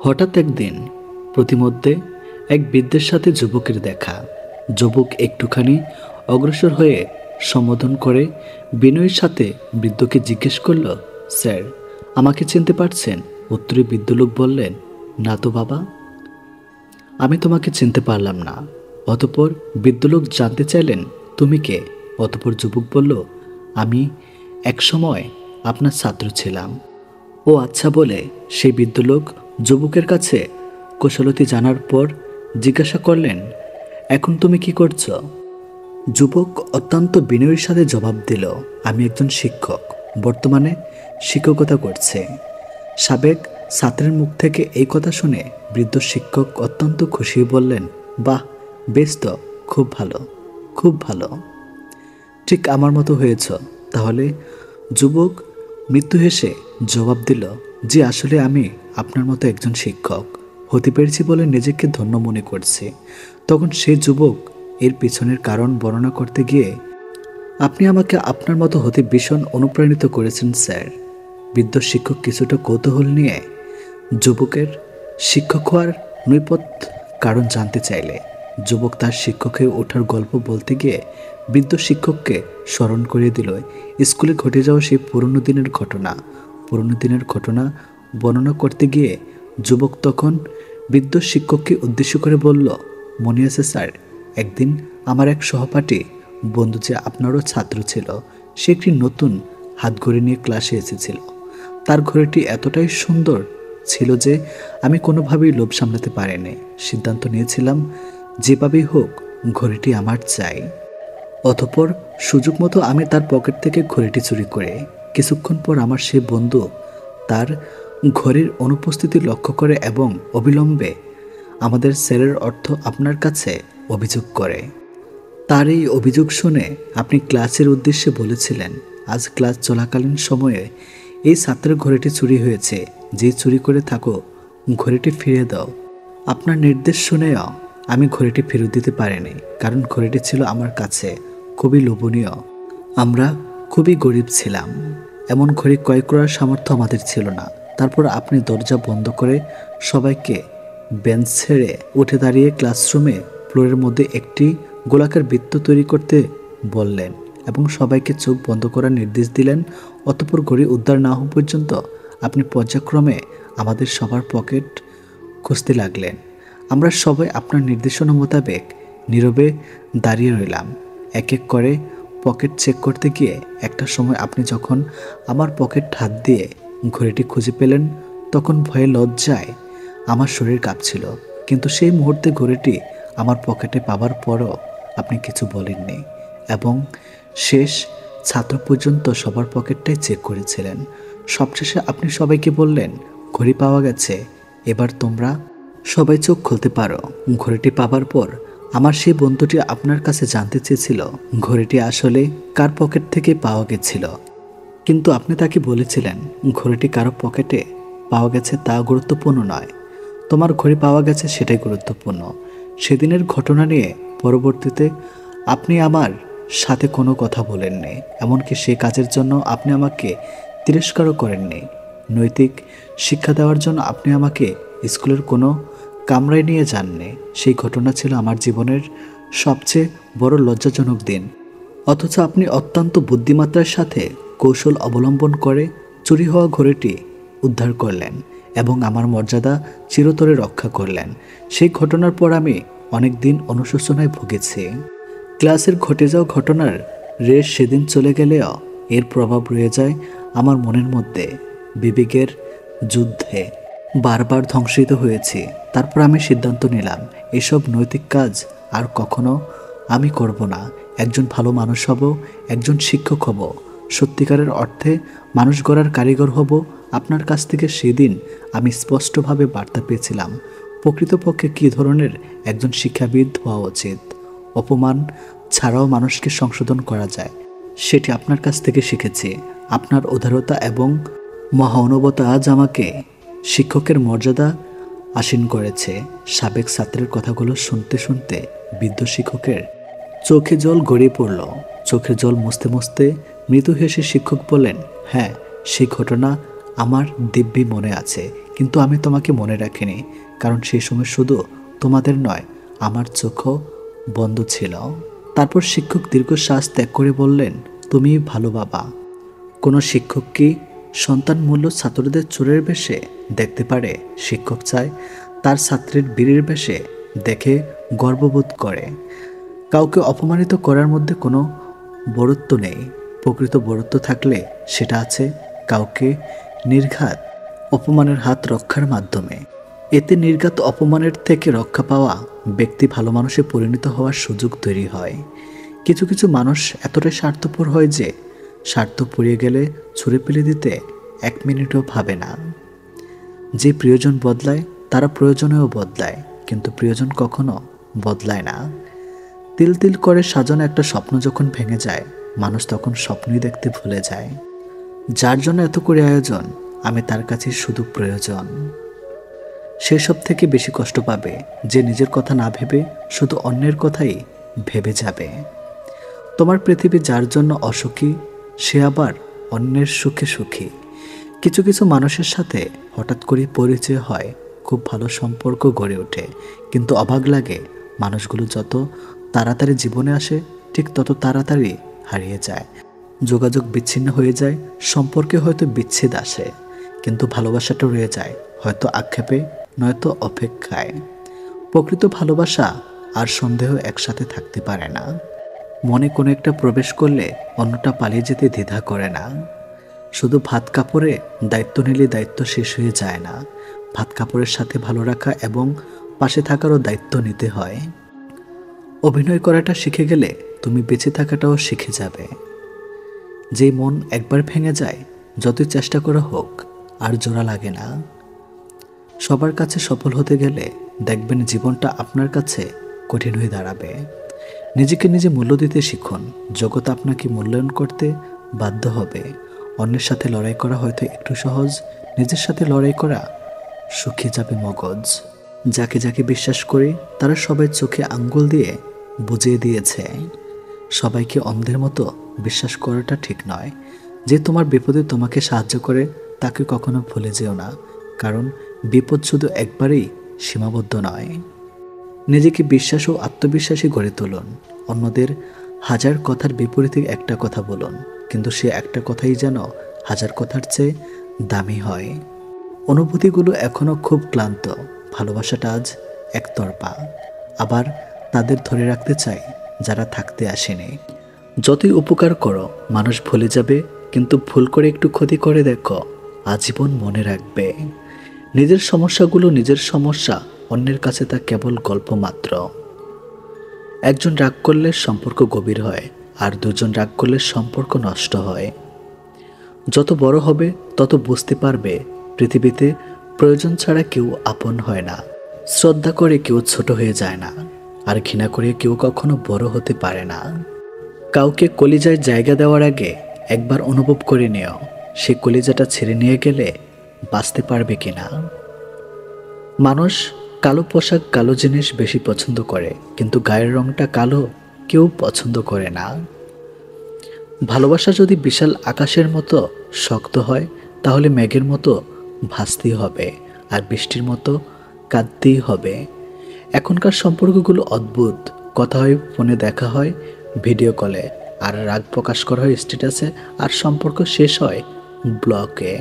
হঠাৎ একদিন প্রতিমধ্যে এক বৃদ্ধের সাথে যুবকের দেখা। যুবক একটুখানি অগ্রসর হয়ে সম্বোধন করে বিনয়ের সাথে বৃদ্ধকে জিজ্ঞেস করল, স্যার, আমাকে চিনতে পারছেন? উত্তরে বৃদ্ধ লোক বললেন, না তো বাবা, আমি তোমাকে চিনতে পারলাম না। অতঃপর বৃদ্ধ লোক জানতে চাইলেন, তুমি কে? অতঃপর যুবক বলল, আমি এক সময় আপনার ছাত্র ছিলাম। ও আচ্ছা বলে সেই বৃদ্ধ লোক যুবকের কাছে কুশলতি জানার পর জিজ্ঞাসা করলেন, এখন তুমি কি করছো? যুবক অত্যন্ত বিনয়ের সাথে জবাব দিল, আমি একজন শিক্ষক, বর্তমানে শিক্ষকতা করছে। সাবেক ছাত্রের মুখ থেকে এই কথা শুনে বৃদ্ধ শিক্ষক অত্যন্ত খুশি বললেন, বাহ, বেশ তো, খুব ভালো, খুব ভালো, ঠিক আমার মতো হয়েছ তাহলে। যুবক মৃত্যু হেসে জবাব দিল, জি, আসলে আমি আপনার মতো একজন শিক্ষক হতে পেরেছি বলে নিজেকে ধন্য মনে করছি। তখন সেই যুবক এর পিছনের কারণ বর্ণনা করতে গিয়ে, আপনি আমাকে আপনার মতো হতে ভীষণ অনুপ্রাণিত করেছেন স্যার। বৃদ্ধ শিক্ষক কিছুটা কৌতূহল নিয়ে যুবকের শিক্ষক হওয়ার নৈপথ্য কারণ জানতে চাইলে যুবক তার শিক্ষক হয়ে ওঠার গল্প বলতে গিয়ে বৃদ্ধ শিক্ষককে স্মরণ করিয়ে দিল স্কুলে ঘটে যাওয়া সেই পুরনো দিনের ঘটনা বর্ণনা করতে গিয়ে যুবক তখন বৃদ্ধ শিক্ষককে উদ্দেশ্য করে বলল, মনে আছে স্যার, একদিন আমার এক সহপাঠী বন্ধু, যে আপনারও ছাত্র ছিল, সে একটি নতুন হাতঘড়ি নিয়ে ক্লাসে এসেছিল। তার ঘড়িটি এতটাই সুন্দর ছিল যে আমি কোনোভাবেই লোভ সামলাতে পারিনি। সিদ্ধান্ত নিয়েছিলাম যেভাবেই হোক ঘড়িটি আমার চাই। অতঃপর সুযোগ মতো আমি তার পকেট থেকে ঘড়িটি চুরি করে কিছুক্ষণ পর আমার সে বন্ধু তার ঘড়ির অনুপস্থিতি লক্ষ্য করে এবং অবিলম্বে আমাদের স্যারের অর্থ আপনার কাছে অভিযোগ করে। তার এই অভিযোগ শুনে আপনি ক্লাসের উদ্দেশ্যে বলেছিলেন, আজ ক্লাস চলাকালীন সময়ে এই ছাত্রের ঘড়িটি চুরি হয়েছে, যে চুরি করে থাকো ঘড়িটি ফিরিয়ে দাও। আপনার নির্দেশ শুনেও আমি ঘড়িটি ফেরত দিতে পারিনি, কারণ ঘড়িটি ছিল আমার কাছে খুবই লোভনীয়। আমরা খুবই গরিব ছিলাম, এমন ঘড়ি ক্রয় করার সামর্থ্য আমাদের ছিল না। তারপর আপনি দরজা বন্ধ করে সবাইকে বেঞ্চ ছেড়ে উঠে দাঁড়িয়ে ক্লাসরুমে ফ্লোরের মধ্যে একটি গোলাকার বৃত্ত তৈরি করতে বললেন এবং সবাইকে চোখ বন্ধ করার নির্দেশ দিলেন। অতঃপর ঘড়ি উদ্ধার না হওয়া পর্যন্ত আপনি পর্যায়ক্রমে আমাদের সবার পকেট খুঁজতে লাগলেন। আমরা সবাই আপনার নির্দেশনা মোতাবেক নীরবে দাঁড়িয়ে রইলাম। এক এক করে পকেট চেক করতে গিয়ে একটা সময় আপনি যখন আমার পকেট হাত দিয়ে ঘড়িটি খুঁজে পেলেন, তখন ভয়ে লজ্জায় আমার শরীর কাঁপছিল। কিন্তু সেই মুহূর্তে ঘড়িটি আমার পকেটে পাওয়ার পরও আপনি কিছু বলেননি এবং শেষ ছাত্র পর্যন্ত সবার পকেটটাই চেক করেছিলেন। সবশেষে আপনি সবাইকে বললেন, ঘড়ি পাওয়া গেছে, এবার তোমরা সবাই চোখ খুলতে পারো। ঘড়িটি পাবার পর আমার সেই বন্ধুটি আপনার কাছে জানতে চেয়েছিল ঘড়িটি আসলে কার পকেট থেকে পাওয়া গেছিল, কিন্তু আপনি তাকে বলেছিলেন ঘড়িটি কারো পকেটে পাওয়া গেছে তা গুরুত্বপূর্ণ নয়, তোমার ঘড়ি পাওয়া গেছে সেটাই গুরুত্বপূর্ণ। সেদিনের ঘটনা নিয়ে পরবর্তীতে আপনি আমার সাথে কোনো কথা বলেননি, এমনকি সে কাজের জন্য আপনি আমাকে তিরস্কারও করেননি। নৈতিক শিক্ষা দেওয়ার জন্য আপনি আমাকে স্কুলের কোনো কামরায় নিয়ে যাননি। সেই ঘটনা ছিল আমার জীবনের সবচেয়ে বড় লজ্জাজনক দিন। অথচ আপনি অত্যন্ত বুদ্ধিমত্তার সাথে কৌশল অবলম্বন করে চুরি হওয়া ঘড়িটি উদ্ধার করলেন এবং আমার মর্যাদা চিরতরে রক্ষা করলেন। সেই ঘটনার পর আমি অনেক দিন অনুশোচনায় ভুগেছি। ক্লাসের ঘটে যাওয়া ঘটনার রেশ সেদিন চলে গেলেও এর প্রভাব রয়ে যায় আমার মনের মধ্যে। বিবেকের যুদ্ধে বারবার ধ্বংসিত হয়েছি। তারপর আমি সিদ্ধান্ত নিলাম এসব নৈতিক কাজ আর কখনো আমি করব না। একজন ভালো মানুষ হব, একজন শিক্ষক হব, সত্যিকারের অর্থে মানুষ গড়ার কারিগর হব। আপনার কাছ থেকে সেদিন আমি স্পষ্টভাবে বার্তা পেয়েছিলাম প্রকৃতপক্ষে কী ধরনের একজন শিক্ষাবিদ হওয়া উচিত। অপমান ছাড়াও মানুষকে সংশোধন করা যায়, সেটি আপনার কাছ থেকে শিখেছি। আপনার উদারতা এবং মহানুভবতা আজ আমাকে শিক্ষকের মর্যাদা আসীন করেছে। সাবেক ছাত্রের কথাগুলো শুনতে শুনতে বৃদ্ধ শিক্ষকের চোখে জল গড়িয়ে পড়ল। চোখের জল মুছতে মুছতে মৃদু হেসে শিক্ষক বললেন, হ্যাঁ, সেই ঘটনা আমার দিব্যি মনে আছে, কিন্তু আমি তোমাকে মনে রাখিনি, কারণ সেই সময় শুধু তোমাদের নয়, আমার চোখও বন্ধ ছিল। তারপর শিক্ষক দীর্ঘশ্বাস ত্যাগ করে বললেন, তুমি ভালো বাবা। কোনো শিক্ষক কি সন্তান মূল্য ছাত্রদের চোরের বেশে দেখতে পারে? শিক্ষক চায় তার ছাত্রের বীরের বেশে দেখে গর্ববোধ করে। কাউকে অপমানিত করার মধ্যে কোনো বড়ত্ব নেই। প্রকৃত বড়ত্ব থাকলে সেটা আছে কাউকে নির্ঘাত অপমানের হাত রক্ষার মাধ্যমে। এতে নির্ঘাত অপমানের থেকে রক্ষা পাওয়া ব্যক্তি ভালো মানুষে পরিণত হওয়ার সুযোগ তৈরি হয়। কিছু কিছু মানুষ এতটাই স্বার্থপর হয় যে স্বার্থ পুড়িয়ে গেলে ছুঁড়ে ফেলে দিতে 1 মিনিটও ভাবে না। যে প্রিয়জন বদলায় তারা প্রয়োজনেও বদলায়, কিন্তু প্রিয়জন কখনো বদলায় না। তিল তিল করে সাজানো একটা স্বপ্ন যখন ভেঙে যায়, মানুষ তখন স্বপ্নই দেখতে ভুলে যায়। যার জন্য এত করে আয়োজন, আমি তার কাছে শুধু প্রয়োজন। সেসব থেকে বেশি কষ্ট পাবে যে নিজের কথা না ভেবে শুধু অন্যের কথাই ভেবে যাবে। তোমার পৃথিবী যার জন্য অসুখী, সে আবার অন্যের সুখে সুখী। কিছু কিছু মানুষের সাথে হঠাৎ করে পরিচয় হয়, খুব ভালো সম্পর্ক গড়ে ওঠে, কিন্তু অবাক লাগে মানুষগুলো যত তাড়াতাড়ি জীবনে আসে ঠিক তত তাড়াতাড়ি হারিয়ে যায়। যোগাযোগ বিচ্ছিন্ন হয়ে যায়, সম্পর্কে হয়তো বিচ্ছেদ আসে, কিন্তু ভালোবাসাটা রয়ে যায়, হয়তো আক্ষেপে নয়তো অপেক্ষায়। প্রকৃত ভালোবাসা আর সন্দেহ একসাথে থাকতে পারে না। মনে কোনো একটা প্রবেশ করলে অন্যটা পালিয়ে যেতে দ্বিধা করে না। শুধু ভাত কাপড়ে দায়িত্ব নিলে দায়িত্ব শেষ হয়ে যায় না। ভাত কাপড়ের সাথে ভালো রাখা এবং পাশে থাকারও দায়িত্ব নিতে হয়। অভিনয় করাটা শিখে গেলে তুমি বেঁচে থাকাটাও শিখে যাবে। যেই মন একবার ভেঙে যায়, যতই চেষ্টা করা হোক আর জোড়া লাগে না। সবার কাছে সফল হতে গেলে দেখবেন জীবনটা আপনার কাছে কঠিন হয়ে দাঁড়াবে। নিজেকে নিজে মূল্য দিতে শিখুন। জগৎ আপনাকে মূল্যায়ন করতে বাধ্য হবে। অন্যের সাথে লড়াই করা হয়তো একটু সহজ, নিজের সাথে লড়াই করা শুকিয়ে যাবে মগজ। যাকে যাকে বিশ্বাস করি তারা সবাই চোখে আঙ্গুল দিয়ে বুঝিয়ে দিয়েছে, সবাইকে অন্ধের মতো বিশ্বাস করাটা ঠিক নয়। যে তোমার বিপদে তোমাকে সাহায্য করে তাকে কখনো ভুলে যেও না, কারণ বিপদ শুধু একবারেই সীমাবদ্ধ নয়। নিজেকে বিশ্বাস ও আত্মবিশ্বাসী গড়ে তুলুন। অন্যদের হাজার কথার বিপরীতে একটা কথা বলুন, কিন্তু সে একটা কথাই যেন হাজার কথার চেয়ে দামি হয়। অনুভূতিগুলো এখনো খুব ক্লান্ত, ভালোবাসাটা আজ একতরফা, আবার তাদের ধরে রাখতে চাই যারা থাকতে আসেনি। যতই উপকার করো মানুষ ভুলে যাবে, কিন্তু ভুল করে একটু ক্ষতি করে দেখো, আজীবন মনে রাখবে। নিজের সমস্যাগুলো নিজের সমস্যা, অন্যের কাছে তা কেবল গল্প মাত্র। একজন রাগ করলে সম্পর্ক গভীর হয়, আর দুজন রাগ করলে সম্পর্ক নষ্ট হয়। যত বড় হবে তত বুঝতে পারবে পৃথিবীতে প্রয়োজন ছাড়া কেউ আপন হয় না। শ্রদ্ধা করে কেউ ছোট হয়ে যায় না, আর ঘৃণা করে কেউ কখনো বড় হতে পারে না। কাউকে কলিজায় জায়গা দেওয়ার আগে একবার অনুভব করে নিও সে কলিজাটা ছেড়ে নিয়ে গেলে বাঁচতে পারবে কিনা। মানুষ কালো পোশাক, কালো জিনিস বেশি পছন্দ করে, কিন্তু গায়ের রংটা কালো কেউ পছন্দ করে না। ভালোবাসা যদি বিশাল আকাশের মতো শক্ত হয়, তাহলে মেঘের মতো ভাসতেই হবে, আর বৃষ্টির মতো কাঁদতেই হবে। এখনকার সম্পর্কগুলো অদ্ভুত। কথা হয় ফোনে, দেখা হয় ভিডিও কলে, আর রাগ প্রকাশ করা হয় স্ট্যাটাসে, আর সম্পর্ক শেষ হয় ব্লকে।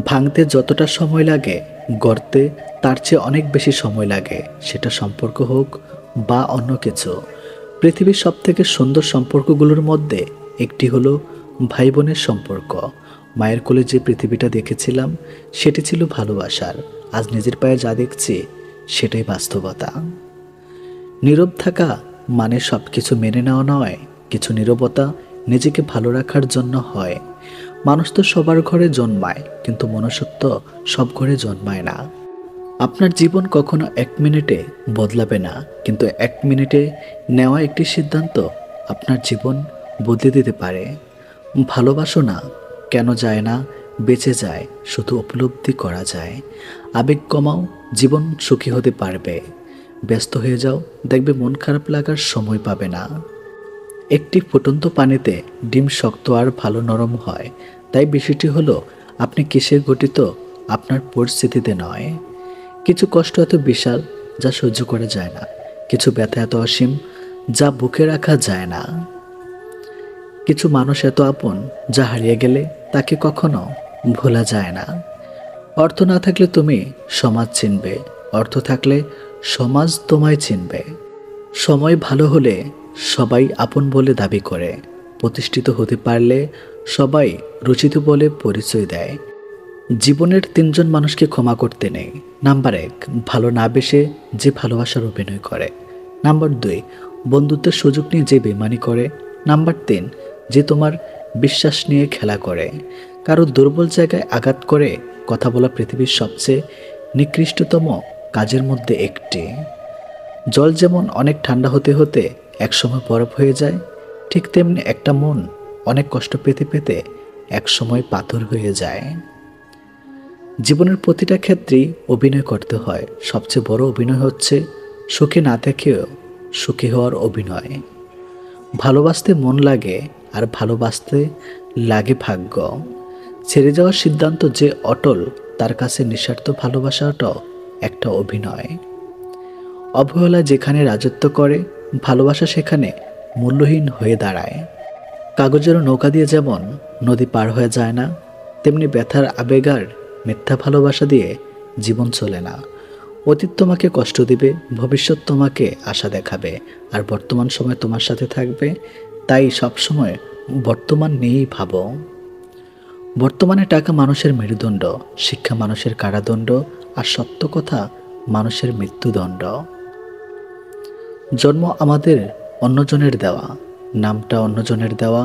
ভাঙতে যতটা সময় লাগে গড়তে তার চেয়ে অনেক বেশি সময় লাগে, সেটা সম্পর্ক হোক বা অন্য কিছু। পৃথিবীর সবথেকে সুন্দর সম্পর্কগুলোর মধ্যে একটি হলো ভাই বোনের সম্পর্ক। মায়ের কোলে যে পৃথিবীটা দেখেছিলাম সেটি ছিল ভালোবাসার, আজ নিজের পায়ে যা দেখছি সেটাই বাস্তবতা। নীরব থাকা মানে সব কিছু মেনে নেওয়া নয়, কিছু নীরবতা নিজেকে ভালো রাখার জন্য হয়। মানুষ তো সবার ঘরে জন্মায়, কিন্তু মনুষ্যত্ব সব ঘরে জন্মায় না। আপনার জীবন কখনো 1 মিনিটে বদলাবে না, কিন্তু 1 মিনিটে নেওয়া একটি সিদ্ধান্ত আপনার জীবন বদলে দিতে পারে। ভালোবাসো না কেন যায় না, বেঁচে যায় শুধু উপলব্ধি করা যায়। আবেগ কমাও, জীবন সুখী হতে পারবে। ব্যস্ত হয়ে যাও, দেখবে মন খারাপ লাগার সময় পাবে না। একটি ফুটন্ত পানিতে ডিম শক্ত আর ভালো নরম হয়, তাই বিষয়টি হলো আপনি কিসে গঠিত আপনার পরিস্থিতিতে নয়। কিছু কষ্ট এত বিশাল যা সহ্য করা যায় না, কিছু ব্যথা এত অসীম যা বুকে রাখা যায় না, কিছু মানুষ এত আপন যা হারিয়ে গেলে তাকে কখনো ভোলা যায় না। অর্থ না থাকলে তুমি সমাজ চিনবে, অর্থ থাকলে সমাজ তোমায় চিনবে। সময় ভালো হলে সবাই আপন বলে দাবি করে, প্রতিষ্ঠিত হতে পারলে সবাই রচিত বলে পরিচয় দেয়। জীবনের তিনজন মানুষকে ক্ষমা করতে নেই। নাম্বার 1, ভালো না বেসে যে ভালোবাসার অভিনয় করে। নাম্বার 2, বন্ধুত্বের সুযোগ নিয়ে যে বেমানি করে। নাম্বার 3, যে তোমার বিশ্বাস নিয়ে খেলা করে। কারো দুর্বল জায়গায় আঘাত করে কথা বলা পৃথিবীর সবচেয়ে নিকৃষ্টতম কাজের মধ্যে একটি। জল যেমন অনেক ঠান্ডা হতে হতে একসময় বরফ হয়ে যায়, ঠিক তেমনি একটা মন অনেক কষ্ট পেতে পেতে একসময় পাথর হয়ে যায়। জীবনের প্রতিটা ক্ষেত্রেই অভিনয় করতে হয়। সবচেয়ে বড় অভিনয় হচ্ছে সুখে না থেকেও সুখী হওয়ার অভিনয়। ভালোবাসতে মন লাগে, আর ভালোবাসতে লাগে ভাগ্য। ছেড়ে যাওয়ার সিদ্ধান্ত যে অটল, তার কাছে নিঃস্বার্থ ভালোবাসাটাও একটা অভিনয়। অবহেলা যেখানে রাজত্ব করে, ভালোবাসা সেখানে মূল্যহীন হয়ে দাঁড়ায়। কাগজের নৌকা দিয়ে যেমন নদী পার হয়ে যায় না, তেমনি ব্যথার আবেগার মিথ্যা ভালোবাসা দিয়ে জীবন চলে না। অতীত তোমাকে কষ্ট দিবে, ভবিষ্যৎ তোমাকে আশা দেখাবে, আর বর্তমান সময় তোমার সাথে থাকবে। তাই সবসময় বর্তমান নিয়েই ভাবো। বর্তমানে টাকা মানুষের মেরুদণ্ড, শিক্ষা মানুষের কারাদণ্ড, আর সত্য কথা মানুষের মৃত্যুদণ্ড। জন্ম আমাদের অন্যজনের দেওয়া, নামটা অন্যজনের দেওয়া,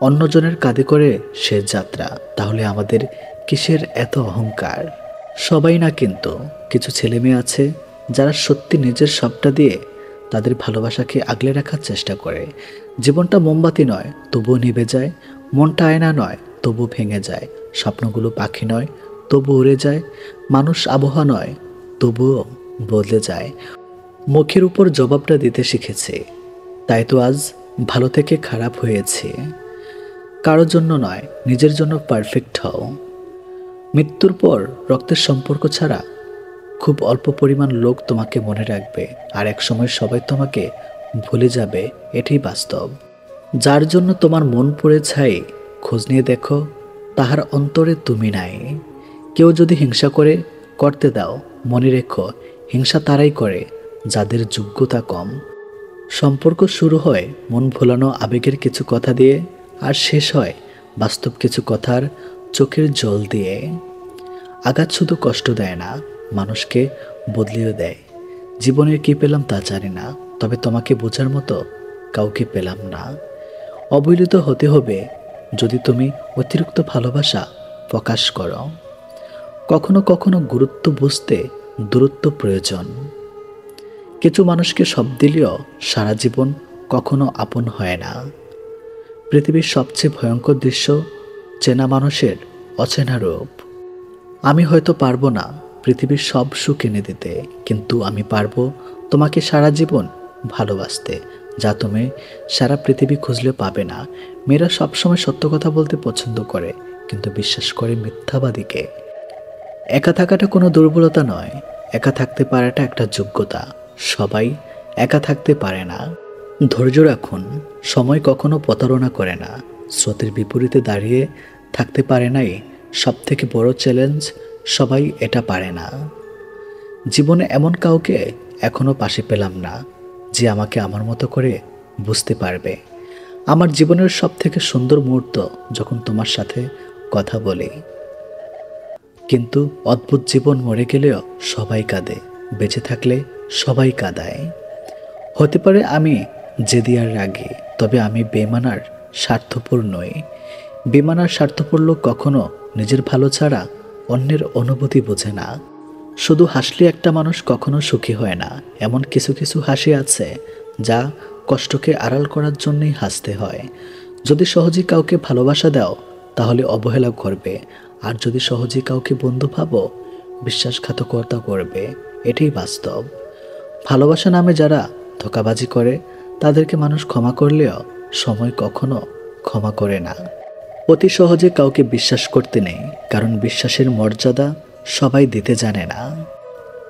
অন্যজনের কাঁধে করে শেষ যাত্রা। তাহলে আমাদের কিসের এত অহংকার? সবাই না, কিন্তু কিছু ছেলে মেয়ে আছে যারা সত্যি নিজের সবটা দিয়ে তাদের ভালোবাসাকে আগলে রাখার চেষ্টা করে। জীবনটা মোমবাতি নয়, তবুও নিভে যায়। মনটা আয়না নয়, তবু ভেঙে যায়। স্বপ্নগুলো পাখি নয়, তবু উড়ে যায়। মানুষ আবহাওয়া নয়, তবুও বদলে যায়। মুখের উপর জবাবটা দিতে শিখেছে, তাই তো আজ ভালো থেকে খারাপ হয়েছে। কারোর জন্য নয়, নিজের জন্য পারফেক্ট হও। মৃত্যুর পর রক্তের সম্পর্ক ছাড়া খুব অল্প পরিমাণ লোক তোমাকে মনে রাখবে, আর এক সময় সবাই তোমাকে ভুলে যাবে। এটাই বাস্তব। যার জন্য তোমার মন পড়ে ছাই, খোঁজ নিয়ে দেখো তাহার অন্তরে তুমি নাই। কেউ যদি হিংসা করে, করতে দাও। মনে রেখো, হিংসা তারাই করে যাদের যোগ্যতা কম। সম্পর্ক শুরু হয় মন ভোলানো আবেগের কিছু কথা দিয়ে, আর শেষ হয় বাস্তব কিছু কথার চোখের জল দিয়ে। আঘাত শুধু কষ্ট দেয় না, মানুষকে বদলিয়ে দেয়। জীবনের কি পেলাম তা জানি না, তবে তোমাকে বোঝার মতো কাউকে পেলাম না। অবহেলিত হতে হবে যদি তুমি অতিরিক্ত ভালোবাসা প্রকাশ করো। কখনো কখনো গুরুত্ব বুঝতে দূরত্ব প্রয়োজন। কিছু মানুষকে সব দিলেও সারা জীবন কখনো আপন হয় না। পৃথিবীর সবচেয়ে ভয়ঙ্কর দৃশ্য চেনা মানুষের অচেনা রূপ। আমি হয়তো পারবো না পৃথিবীর সব সুখ এনে দিতে, কিন্তু আমি পারবো তোমাকে সারা জীবন ভালোবাসতে, যা তুমি সারা পৃথিবী খুঁজলে পাবে না। মেয়েরা সবসময় সত্য কথা বলতে পছন্দ করে, কিন্তু বিশ্বাস করে মিথ্যাবাদীকে। একা থাকাটা কোনো দুর্বলতা নয়, একা থাকতে পারাটা একটা যোগ্যতা। সবাই একা থাকতে পারে না। ধৈর্য রাখুন, সময় কখনো প্রতারণা করে না। স্রোতের বিপরীতে দাঁড়িয়ে থাকতে পারে নাই সব থেকে বড় চ্যালেঞ্জ, সবাই এটা পারে না। জীবনে এমন কাউকে এখনো পাশে পেলাম না যে আমাকে আমার মতো করে বুঝতে পারবে। আমার জীবনের সব থেকে সুন্দর মুহূর্ত যখন তোমার সাথে কথা বলি। কিন্তু অদ্ভুত জীবন মরে গেলেও সবাই কাঁদে, বেঁচে থাকলে সবাই কাঁদায়। হতে পারে আমি জেদি আর রাগী, তবে আমি বেমানার স্বার্থপর নই। বেমানার স্বার্থপর লোক কখনো নিজের ভালো ছাড়া অন্যের অনুভূতি বোঝে না। শুধু হাসলে একটা মানুষ কখনো সুখী হয় না। এমন কিছু কিছু হাসি আছে যা কষ্টকে আড়াল করার জন্যই হাসতে হয়। যদি সহজে কাউকে ভালোবাসা দাও তাহলে অবহেলা করবে, আর যদি সহজে কাউকে বন্ধু ভাবো বিশ্বাসঘাতকতা করবে। এটাই বাস্তব। ভালোবাসা নামে যারা ধোঁকাবাজি করে তাদেরকে মানুষ ক্ষমা করলেও সময় কখনো ক্ষমা করে না। অতি সহজে কাউকে বিশ্বাস করতে নেই, কারণ বিশ্বাসের মর্যাদা সবাই দিতে জানে না।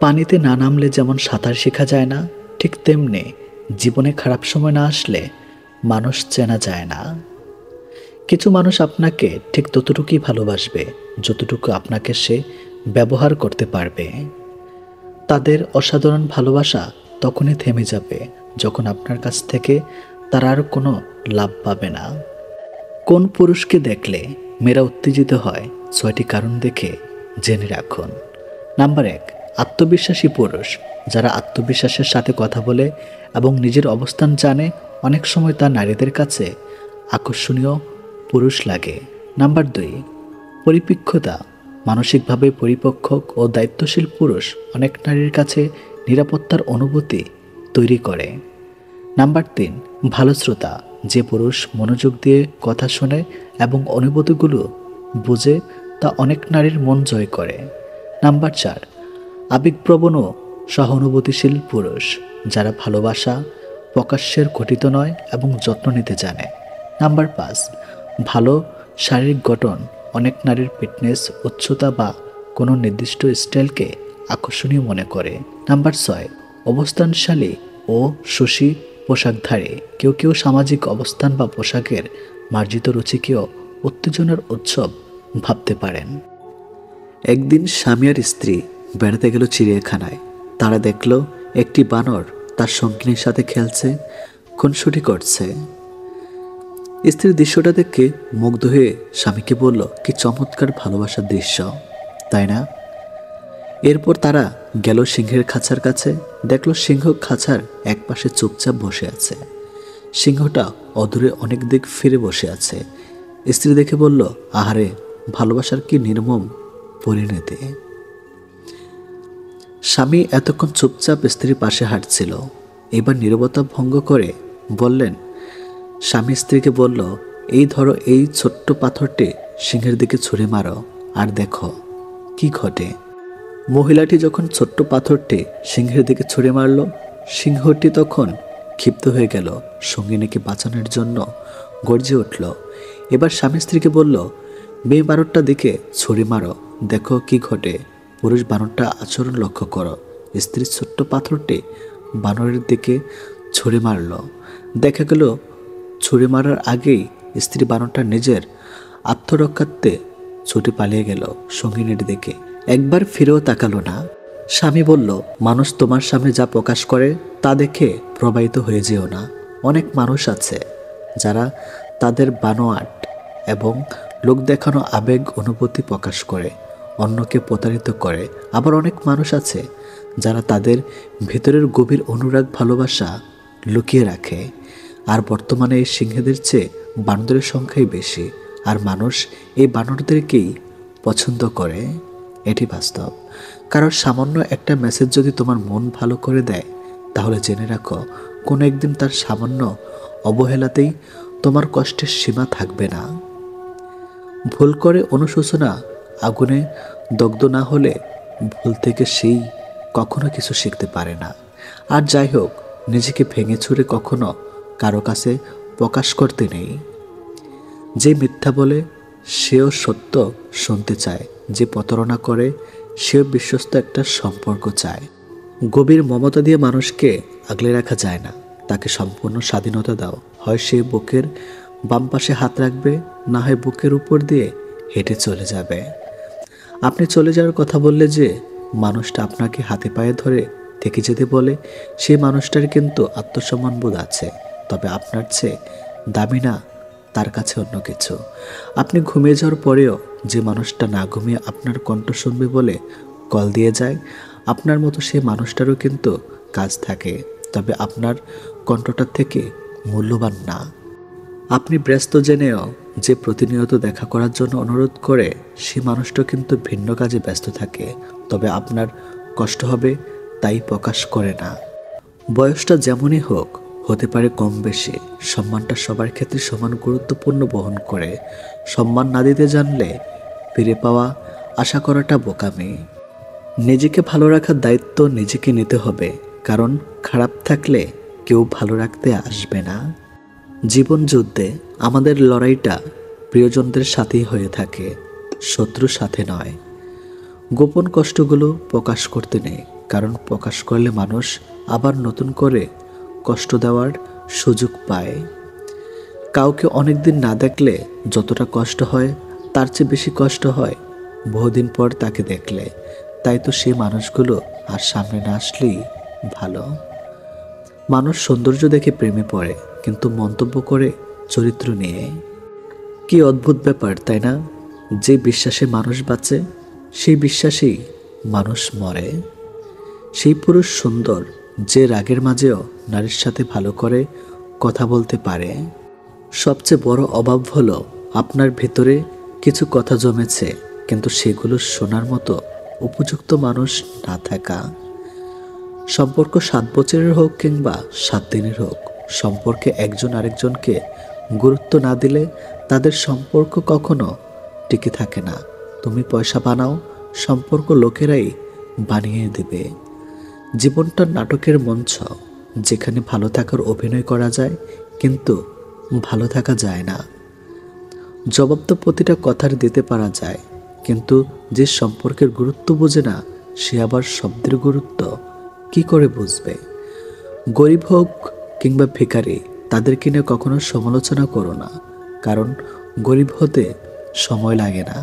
পানিতে না নামলে যেমন সাঁতার শেখা যায় না, ঠিক তেমনি জীবনে খারাপ সময় না আসলে মানুষ চেনা যায় না। কিছু মানুষ আপনাকে ঠিক ততটুকুই ভালোবাসবে যতটুকু আপনাকে সে ব্যবহার করতে পারবে। তাদের অসাধারণ ভালোবাসা তখনই থেমে যাবে যখন আপনার কাছ থেকে তারা আর কোনো লাভ পাবে না। কোন পুরুষকে দেখলে মেয়েরা উত্তেজিত হয়, 6টি কারণ দেখে জেনে রাখুন। নাম্বার 1, আত্মবিশ্বাসী পুরুষ। যারা আত্মবিশ্বাসের সাথে কথা বলে এবং নিজের অবস্থান জানে, অনেক সময় তা নারীদের কাছে আকর্ষণীয় পুরুষ লাগে। নাম্বার 2, পরিপক্কতা। মানসিকভাবে পরিপক্ক ও দায়িত্বশীল পুরুষ অনেক নারীর কাছে নিরাপত্তার অনুভূতি তৈরি করে। নাম্বার 3, ভালো শ্রোতা। যে পুরুষ মনোযোগ দিয়ে কথা শোনে এবং অনুভূতিগুলো বুঝে, তা অনেক নারীর মন জয় করে। নাম্বার 4, আবেগপ্রবণ ও সহানুভূতিশীল পুরুষ। যারা ভালোবাসা প্রকাশ্যের ঘটিত নয় এবং যত্ন নিতে জানে। নাম্বার 5, ভালো শারীরিক গঠন। অনেক নারীর ফিটনেস, উচ্চতা বা কোনো নির্দিষ্ট স্টাইলকে আকর্ষণীয় মনে করে। নাম্বার 6, অবস্থানশালী ও সুশী পোশাকধারী। কেউ কেউ সামাজিক অবস্থান বা পোশাকের মার্জিত রুচিকেও উত্তেজনার উৎসব ভাবতে পারেন। একদিন স্বামী আর স্ত্রী বেড়াতে গেল চিড়িয়াখানায়। তারা দেখল একটি বানর তার সঙ্গিনীর সাথে খেলছে, খুনসুটি করছে। স্ত্রীর দৃশ্যটা দেখে মুগ্ধ হয়ে স্বামীকে বলল, কি চমৎকার ভালোবাসার দৃশ্য, তাই না? এরপর তারা গেল সিংহের খাঁচার কাছে। দেখল সিংহ খাঁচার এক পাশে চুপচাপ বসে আছে। সিংহটা অদূরে অনেক দিক ফিরে বসে আছে। স্ত্রী দেখে বলল, আহারে, ভালোবাসার কি নির্মম পরিণতি। স্বামী এতক্ষণ চুপচাপ স্ত্রীর পাশে হাঁটছিল। এবার নীরবতা ভঙ্গ করে বললেন, স্বামী স্ত্রীকে বলল, এই ধরো এই ছোট্ট পাথরটি সিংহের দিকে ছুঁড়ে মারো, আর দেখো কি ঘটে। মহিলাটি যখন ছোট্ট পাথরটি সিংহের দিকে ছুঁড়ে মারল, সিংহটি তখন ক্ষিপ্ত হয়ে গেল, সঙ্গিনীকে বাঁচানোর জন্য গর্জে উঠল। এবার স্বামী স্ত্রীকে বলল, মেয়ে বানরটা দিকে ছুঁড়ে মারো, দেখো কি ঘটে। পুরুষ বানরটা আচরণ লক্ষ্য করো। স্ত্রী ছোট্ট পাথরটি বানরের দিকে ছুঁড়ে মারল। দেখা গেল ছুঁড়ে মারার আগেই স্ত্রী বানরটা নিজের আত্মরক্ষার্থে ছুটে পালিয়ে গেল সঙ্গিনীর দিকে। একবার ফিরেও তাকালো না। স্বামী বলল, মানুষ তোমার সামনে যা প্রকাশ করে তা দেখে প্রবাহিত হয়ে যেও না। অনেক মানুষ আছে যারা তাদের বানোয়াট এবং লোক দেখানো আবেগ অনুভূতি প্রকাশ করে, অন্যকে প্রতারিত করে। আবার অনেক মানুষ আছে যারা তাদের ভেতরের গভীর অনুরাগ ভালোবাসা লুকিয়ে রাখে। আর বর্তমানে এই সিংহদের চেয়ে বানরের সংখ্যাই বেশি, আর মানুষ এই বানরদেরকেই পছন্দ করে। এটি বাস্তব। কারণ সামান্য একটা মেসেজ যদি তোমার মন ভালো করে দেয়, তাহলে জেনে রাখো কোনো একদিন তার সামান্য অবহেলাতেই তোমার কষ্টের সীমা থাকবে না। ভুল করে অনুশোচনা আগুনে দগ্ধ না হলে ভুল থেকে সেই কখনো কিছু শিখতে পারে না। আর যাই হোক, নিজেকে ভেঙে ছুঁড়ে কখনো কারো কাছে প্রকাশ করতে নেই। যে মিথ্যা বলে সেও সত্য শুনতে চায়, যে প্রতারণা করে সেও বিশ্বস্ত একটা সম্পর্ক চায়। গভীর মমতা দিয়ে মানুষকে আগলে রাখা যায় না, তাকে সম্পূর্ণ স্বাধীনতা দাও। হয় সে বুকের বাম পাশে হাত রাখবে, না হয় বুকের উপর দিয়ে হেঁটে চলে যাবে। আপনি চলে যাওয়ার কথা বললে যে মানুষটা আপনাকে হাতে পায়ে ধরে থেকে যেতে বলে, সেই মানুষটার কিন্তু আত্মসম্মানবোধ আছে, তবে আপনার চেয়ে দামি না তার কাছে অন্য কিছু। আপনি ঘুমিয়ে যাওয়ার পরেও যে মানুষটা না ঘুমিয়ে আপনার কণ্ঠ শুনবে বলে কল দিয়ে যায়, আপনার মতো সেই মানুষটারও কিন্তু কাজ থাকে, তবে আপনার কণ্ঠটার থেকে মূল্যবান না। আপনি ব্যস্ত জেনেও যে প্রতিনিয়ত দেখা করার জন্য অনুরোধ করে, সেই মানুষটা কিন্তু ভিন্ন কাজে ব্যস্ত থাকে, তবে আপনার কষ্ট হবে তাই প্রকাশ করে না। বয়সটা যেমনই হোক, হতে পারে কম বেশি, সম্মানটা সবার ক্ষেত্রে সমান গুরুত্বপূর্ণ বহন করে। সম্মান না দিতে জানলে ফিরে পাওয়া আশা করাটা বোকামি। নিজেকে ভালো রাখার দায়িত্ব নিজেকে নিতে হবে, কারণ খারাপ থাকলে কেউ ভালো রাখতে আসবে না। জীবন যুদ্ধে আমাদের লড়াইটা প্রিয়জনদের সাথেই হয়ে থাকে, শত্রুর সাথে নয়। গোপন কষ্টগুলো প্রকাশ করতে নেই, কারণ প্রকাশ করলে মানুষ আবার নতুন করে কষ্ট দেওয়ার সুযোগ পায়। কাউকে অনেকদিন না দেখলে যতটা কষ্ট হয় তার চেয়ে বেশি কষ্ট হয় বহুদিন পর তাকে দেখলে। তাই তো সেই মানুষগুলো আর সামনে না আসলেই ভালো। মানুষ সৌন্দর্য দেখে প্রেমে পড়ে, কিন্তু মন্তব্য করে চরিত্র নিয়ে। কি অদ্ভুত ব্যাপার, তাই না? যে বিশ্বাসে মানুষ বাঁচে, সেই বিশ্বাসেই মানুষ মরে। সেই পুরুষ সুন্দর যে রাগের মাঝেও নারীর সাথে ভালো করে কথা বলতে পারে। সবচেয়ে বড় অভাব হলো আপনার ভেতরে কিছু কথা জমেছে, কিন্তু সেগুলো শোনার মতো উপযুক্ত মানুষ না থাকা। সম্পর্ক 7 বছরের হোক কিংবা 7 দিনের হোক, সম্পর্কে একজন আরেকজনকে গুরুত্ব না দিলে তাদের সম্পর্ক কখনো টিকে থাকে না। তুমি পয়সা বানাও, সম্পর্ক লোকেরাই বানিয়ে দেবে। জীবনটা নাটকের মঞ্চ, যেখানে ভালো থাকার অভিনয় করা যায় কিন্তু ভালো থাকা যায় না। জবাব তো প্রতিটা কথার দিতে পারা যায়, কিন্তু যে সম্পর্কের গুরুত্ব বোঝে না সে আবার শব্দের গুরুত্ব কি করে বুঝবে? গরিব হোক কিংবা ভিখারি, তাদেরকে নিয়ে কখনো সমালোচনা করো না, কারণ গরিব হতে সময় লাগে না।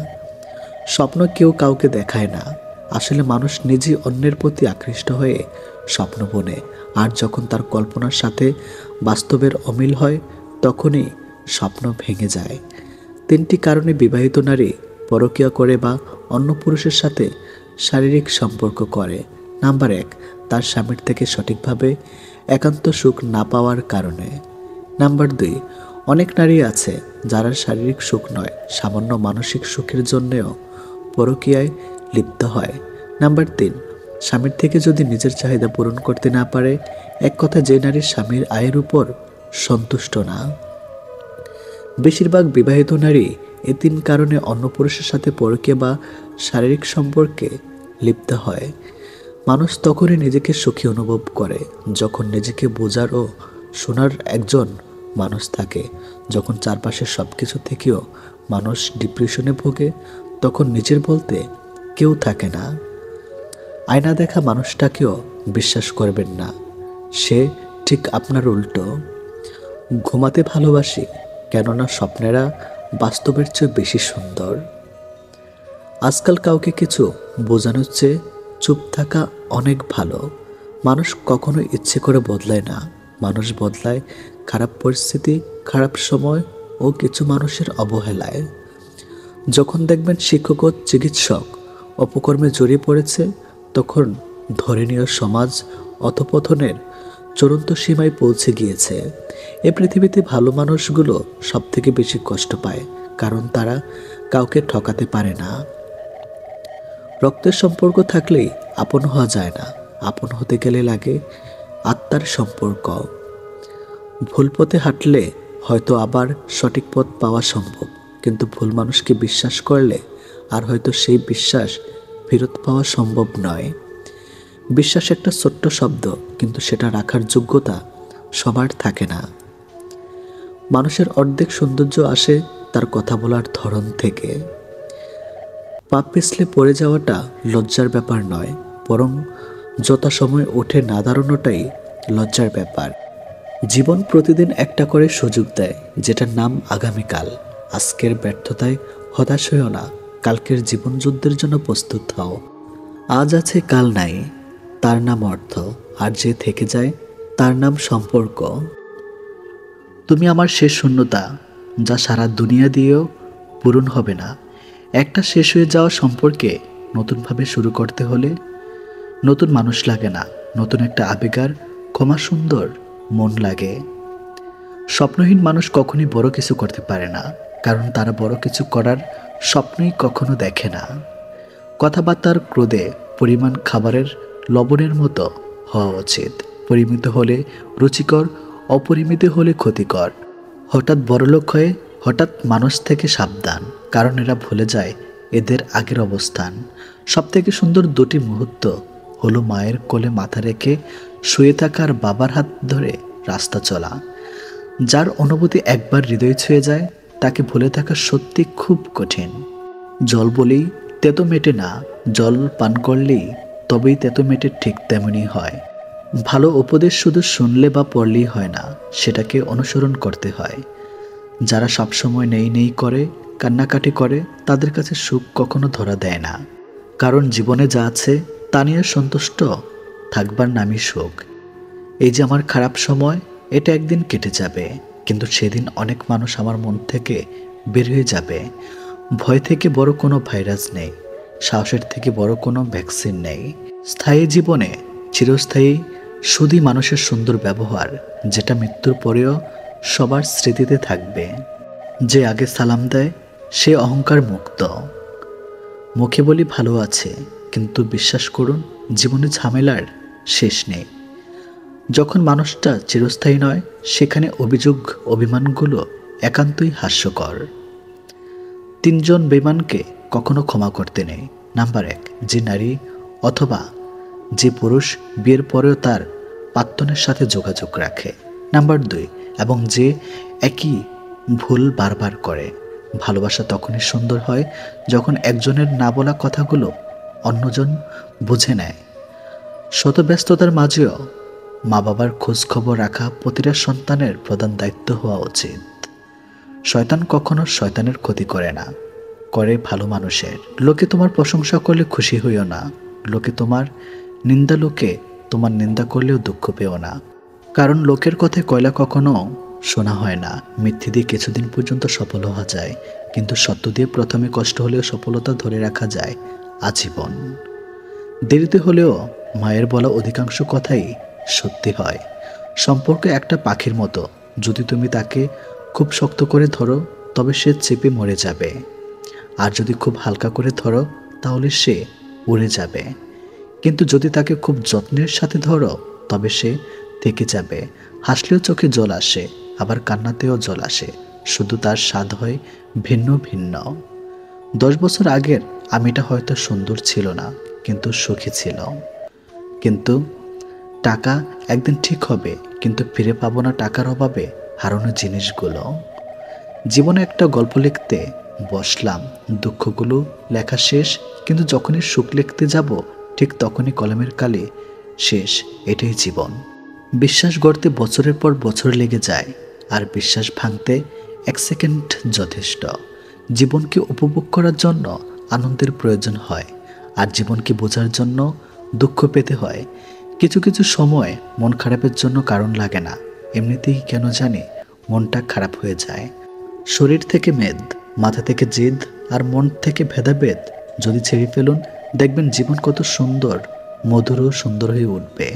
স্বপ্ন কেউ কাউকে দেখায় না, আসলে মানুষ নিজে অন্যের প্রতি আকৃষ্ট হয়ে স্বপ্ন বোনে, আর যখন তার কল্পনার সাথে বাস্তবের অমিল হয় তখনই স্বপ্ন ভেঙে যায়। 3টি কারণে বিবাহিত নারী পরকীয়া করে বা অন্য পুরুষের সাথে শারীরিক সম্পর্ক করে। নাম্বার 1, তার স্বামীর থেকে সঠিকভাবে একান্ত সুখ না পাওয়ার কারণে। নাম্বার 2, অনেক নারী আছে যারা শারীরিক সুখ নয়, সামান্য মানসিক সুখের জন্যেও পরকীয়ায় লিপ্ত হয়। নাম্বার 3, স্বামীর থেকে যদি নিজের চাহিদা পূরণ করতে না পারে। এক কথা, যে নারীর স্বামীর আয়ের উপর সন্তুষ্ট না। বেশিরভাগ বিবাহিত নারী এই 3 কারণে অন্য পুরুষের সাথে পরকীয়া বা শারীরিক সম্পর্কে লিপ্ত হয়। মানুষ তখনই নিজেকে সুখী অনুভব করে যখন নিজেকে বোঝার ও শোনার একজন মানুষ থাকে। যখন চারপাশে সব কিছু থেকেও মানুষ ডিপ্রেশনে ভোগে, তখন নিজের বলতে কেউ থাকে না। আয়না দেখা মানুষটাকেও বিশ্বাস করবেন না, সে ঠিক আপনার উল্টো। ঘুমাতে ভালোবাসি, কেননা স্বপ্নেরা বাস্তবের চেয়ে বেশি সুন্দর। আজকাল কাউকে কিছু বোঝানোর চেয়ে চুপ থাকা অনেক ভালো। মানুষ কখনো ইচ্ছে করে বদলায় না, মানুষ বদলায় খারাপ পরিস্থিতি, খারাপ সময় ও কিছু মানুষের অবহেলায়। যখন দেখবেন শিক্ষক ও চিকিৎসক অপকর্মে জড়িয়ে পড়েছে, তখন ধরে নিয়ে সমাজ অধঃপতনের চূড়ান্ত সীমায় পৌঁছে গিয়েছে। এ পৃথিবীতে ভালো মানুষগুলো সব থেকে বেশি কষ্ট পায়, কারণ তারা কাউকে ঠকাতে পারে না। রক্তের সম্পর্ক থাকলেই আপন হওয়া যায় না, আপন হতে গেলে লাগে আত্মার সম্পর্ক। ভুল পথে হাঁটলে হয়তো আবার সঠিক পথ পাওয়া সম্ভব, কিন্তু ভুল মানুষকে বিশ্বাস করলে আর হয়তো সেই বিশ্বাস ফেরত পাওয়া সম্ভব নয়। বিশ্বাস একটা ছোট্ট শব্দ, কিন্তু সেটা রাখার যোগ্যতা সবার থাকে না। মানুষের অর্ধেক সৌন্দর্য আসে তার কথা বলার ধরন থেকে। পা পিছলে পড়ে যাওয়াটা লজ্জার ব্যাপার নয়, বরং যথাসময় উঠে না দাঁড়ানোটাই লজ্জার ব্যাপার। জীবন প্রতিদিন একটা করে সুযোগ দেয়, যেটার নাম আগামীকাল। আজকের ব্যর্থতায় হতাশ হইও না, কালকের জীবন যুদ্ধের জন্য প্রস্তুত হও। আজ আছে কাল নাই, তার নাম অর্থ, আর যে থেকে যায় তার নাম সম্পর্ক। তুমি আমার শেষ শূন্যতা, যা সারা দুনিয়া দিয়েও পূরণ হবে না। একটা শেষ হয়ে যাওয়া সম্পর্কে নতুনভাবে শুরু করতে হলে নতুন মানুষ লাগে না, নতুন একটা আবেগার ক্ষমা সুন্দর মন লাগে। স্বপ্নহীন মানুষ কখনই বড় কিছু করতে পারে না, কারণ তারা বড় কিছু করার স্বপ্নই কখনো দেখে না। কথাবার্তার ক্রোধে পরিমাণ খাবারের লবণের মতো হওয়া উচিত। পরিমিত হলে রুচিকর, অপরিমিত হলে ক্ষতিকর। হঠাৎ বড়লোক হয়ে হঠাৎ মানুষ থেকে সাবধান, কারণ এরা ভুলে যায় এদের আগের অবস্থান। সবথেকে সুন্দর 2টি মুহূর্ত হলো মায়ের কোলে মাথা রেখে শুয়ে থাকা আর বাবার হাত ধরে রাস্তা চলা। যার অনুভূতি একবার হৃদয় ছুঁয়ে যায় তাকে ভুলে থাকা সত্যি খুব কঠিন। জল বলেই তেতো মেটে না, জল পান করলেই তবেই তেতো মেটে, ঠিক তেমনই হয়। ভালো উপদেশ শুধু শুনলে বা পড়লেই হয় না, সেটাকে অনুসরণ করতে হয়। যারা সবসময় নেই নেই করে, কান্নাকাটি করে, তাদের কাছে সুখ কখনো ধরা দেয় না। কারণ জীবনে যা আছে তা নিয়ে সন্তুষ্ট থাকবার নামই সুখ। এই যে আমার খারাপ সময়, এটা একদিন কেটে যাবে, কিন্তু সেদিন অনেক মানুষ আমার মন থেকে বের হয়ে যাবে। ভয় থেকে বড় কোনো ভাইরাস নেই, সাহসের থেকে বড় কোনো ভ্যাকসিন নেই। স্থায়ী জীবনে চিরস্থায়ী শুধুই মানুষের সুন্দর ব্যবহার, যেটা মৃত্যুর পরেও সবার স্মৃতিতে থাকবে। যে আগে সালাম দেয় সে অহংকার মুক্ত। মুখে বলি ভালো আছে, কিন্তু বিশ্বাস করুন জীবনে ঝামেলার শেষ নেই। যখন মানুষটা চিরস্থায়ী নয়, সেখানে অভিযোগ অভিমানগুলো একান্তই হাস্যকর। 3 জন বেঈমানকে কখনো ক্ষমা করতে নেই। নাম্বার 1, যে নারী অথবা যে পুরুষ বিয়ের পরেও তার প্রাক্তনের সাথে যোগাযোগ রাখে। নাম্বার 2, এবং যে একই ভুল বারবার করে। ভালোবাসা তখনই সুন্দর হয় যখন একজনের না বলা কথাগুলো অন্যজন বুঝে নেয়। শত ব্যস্ততার মাঝেও মা বাবার খোঁজ খবর রাখা প্রতিটা সন্তানের প্রধান দায়িত্ব হওয়া উচিত। শয়তান কখনো শয়তানের ক্ষতি করে না, করে ভালো মানুষের। লোকে তোমার প্রশংসা করলে খুশি হইও না, লোকে তোমার নিন্দা করলেও দুঃখ পেও না। কারণ লোকের কথায় কয়লা কখনো শোনা হয় না। মিথ্যে দিয়ে কিছুদিন পর্যন্ত সফল হওয়া যায়, কিন্তু সত্য দিয়ে প্রথমে কষ্ট হলেও সফলতা ধরে রাখা যায় আজীবন। দেরিতে হলেও মায়ের বলা অধিকাংশ কথাই সত্যি হয়। সম্পর্ক একটা পাখির মতো, যদি তুমি তাকে খুব শক্ত করে ধরো তবে সে চেপে মরে যাবে, আর যদি খুব হালকা করে ধরো তাহলে সে উড়ে যাবে। কিন্তু যদি তাকে খুব যত্নের সাথে ধরো তবে সে থেকে যাবে। হাসলেও চোখে জল আসে, আবার কান্নাতেও জল আসে, শুধু তার স্বাদ হয় ভিন্ন ভিন্ন। 10 বছর আগের আমিটা হয়তো সুন্দর ছিল না, কিন্তু সুখী ছিল। কিন্তু টাকা একদিন ঠিক হবে, কিন্তু ফিরে পাবো না টাকার অভাবে হারানো জিনিসগুলো। জীবনে একটা গল্প লিখতে বসলাম, দুঃখগুলো লেখা শেষ, কিন্তু যখনই সুখ লিখতে যাব ঠিক তখনই কলমের কালি শেষ। এটাই জীবন। বিশ্বাস গড়তে বছরের পর বছর লেগে যায়, আর বিশ্বাস ভাঙতে 1 সেকেন্ড যথেষ্ট। জীবনকে উপভোগ করার জন্য আনন্দের প্রয়োজন হয়, আর জীবনকে বোঝার জন্য দুঃখ পেতে হয়। কিছু কিছু সময় মন খারাপের জন্য কারণ লাগে না, এমনিতেই কেন জানি মনটা খারাপ হয়ে যায়। শরীর থেকে মেদ, মাথা থেকে জেদ, আর মন থেকে ভেদাভেদ যদি ছেড়ে ফেলুন, দেখবেন জীবন কত সুন্দর, মধুর ও সুন্দর হয়ে উঠবে।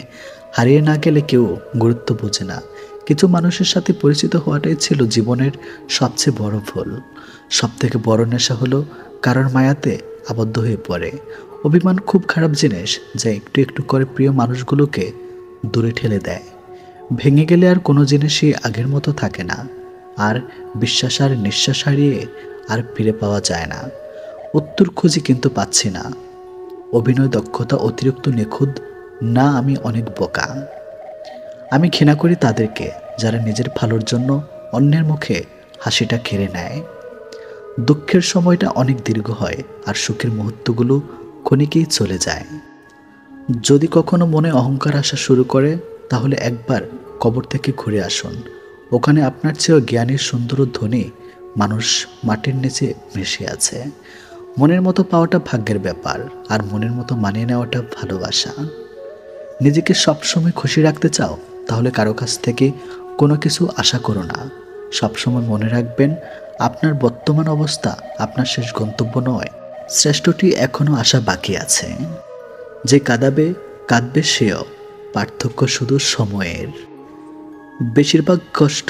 হারিয়ে না গেলে কেউ গুরুত্ব বোঝে না। কিছু মানুষের সাথে পরিচিত হওয়াটাই ছিল জীবনের সবচেয়ে বড় ভুল। সব থেকে বড় নেশা হলো কারোর মায়াতে আবদ্ধ হয়ে পড়ে। অভিমান খুব খারাপ জিনিস, যা একটু একটু করে প্রিয় মানুষগুলোকে দূরে ঠেলে দেয়। ভেঙে গেলে আর কোনো জিনিসই আগের মতো থাকে না, আর বিশ্বাস আর নিঃশ্বাস হারিয়ে আর ফিরে পাওয়া যায় না। উত্তর খুঁজি কিন্তু পাচ্ছি না। অভিনয় দক্ষতা অতিরিক্ত নিখুঁত না, আমি অনেক বোকা। আমি ঘৃণা করি তাদেরকে যারা নিজের ভালোর জন্য অন্যের মুখে হাসিটা কেড়ে নেয়। দুঃখের সময়টা অনেক দীর্ঘ হয়, আর সুখের মুহূর্তগুলো ক্ষণিকেই চলে যায়। যদি কখনো মনে অহংকার আসা শুরু করে, তাহলে একবার কবর থেকে ঘুরে আসুন। ওখানে আপনার চেয়েও জ্ঞানী, সুন্দর ও ধনী মানুষ মাটির নিচে মিশে আছে। মনের মতো পাওয়াটা ভাগ্যের ব্যাপার, আর মনের মতো মানিয়ে নেওয়াটা ভালোবাসা। নিজেকে সবসময় খুশি রাখতে চাও, তাহলে কারো কাছ থেকে কোনো কিছু আশা করো না। সবসময় মনে রাখবেন, আপনার বর্তমান অবস্থা আপনার শেষ গন্তব্য নয়, শ্রেষ্ঠটি এখনও আসা বাকি আছে। যে কাঁদবে সেও, পার্থক্য শুধু সময়ের। বেশিরভাগ কষ্ট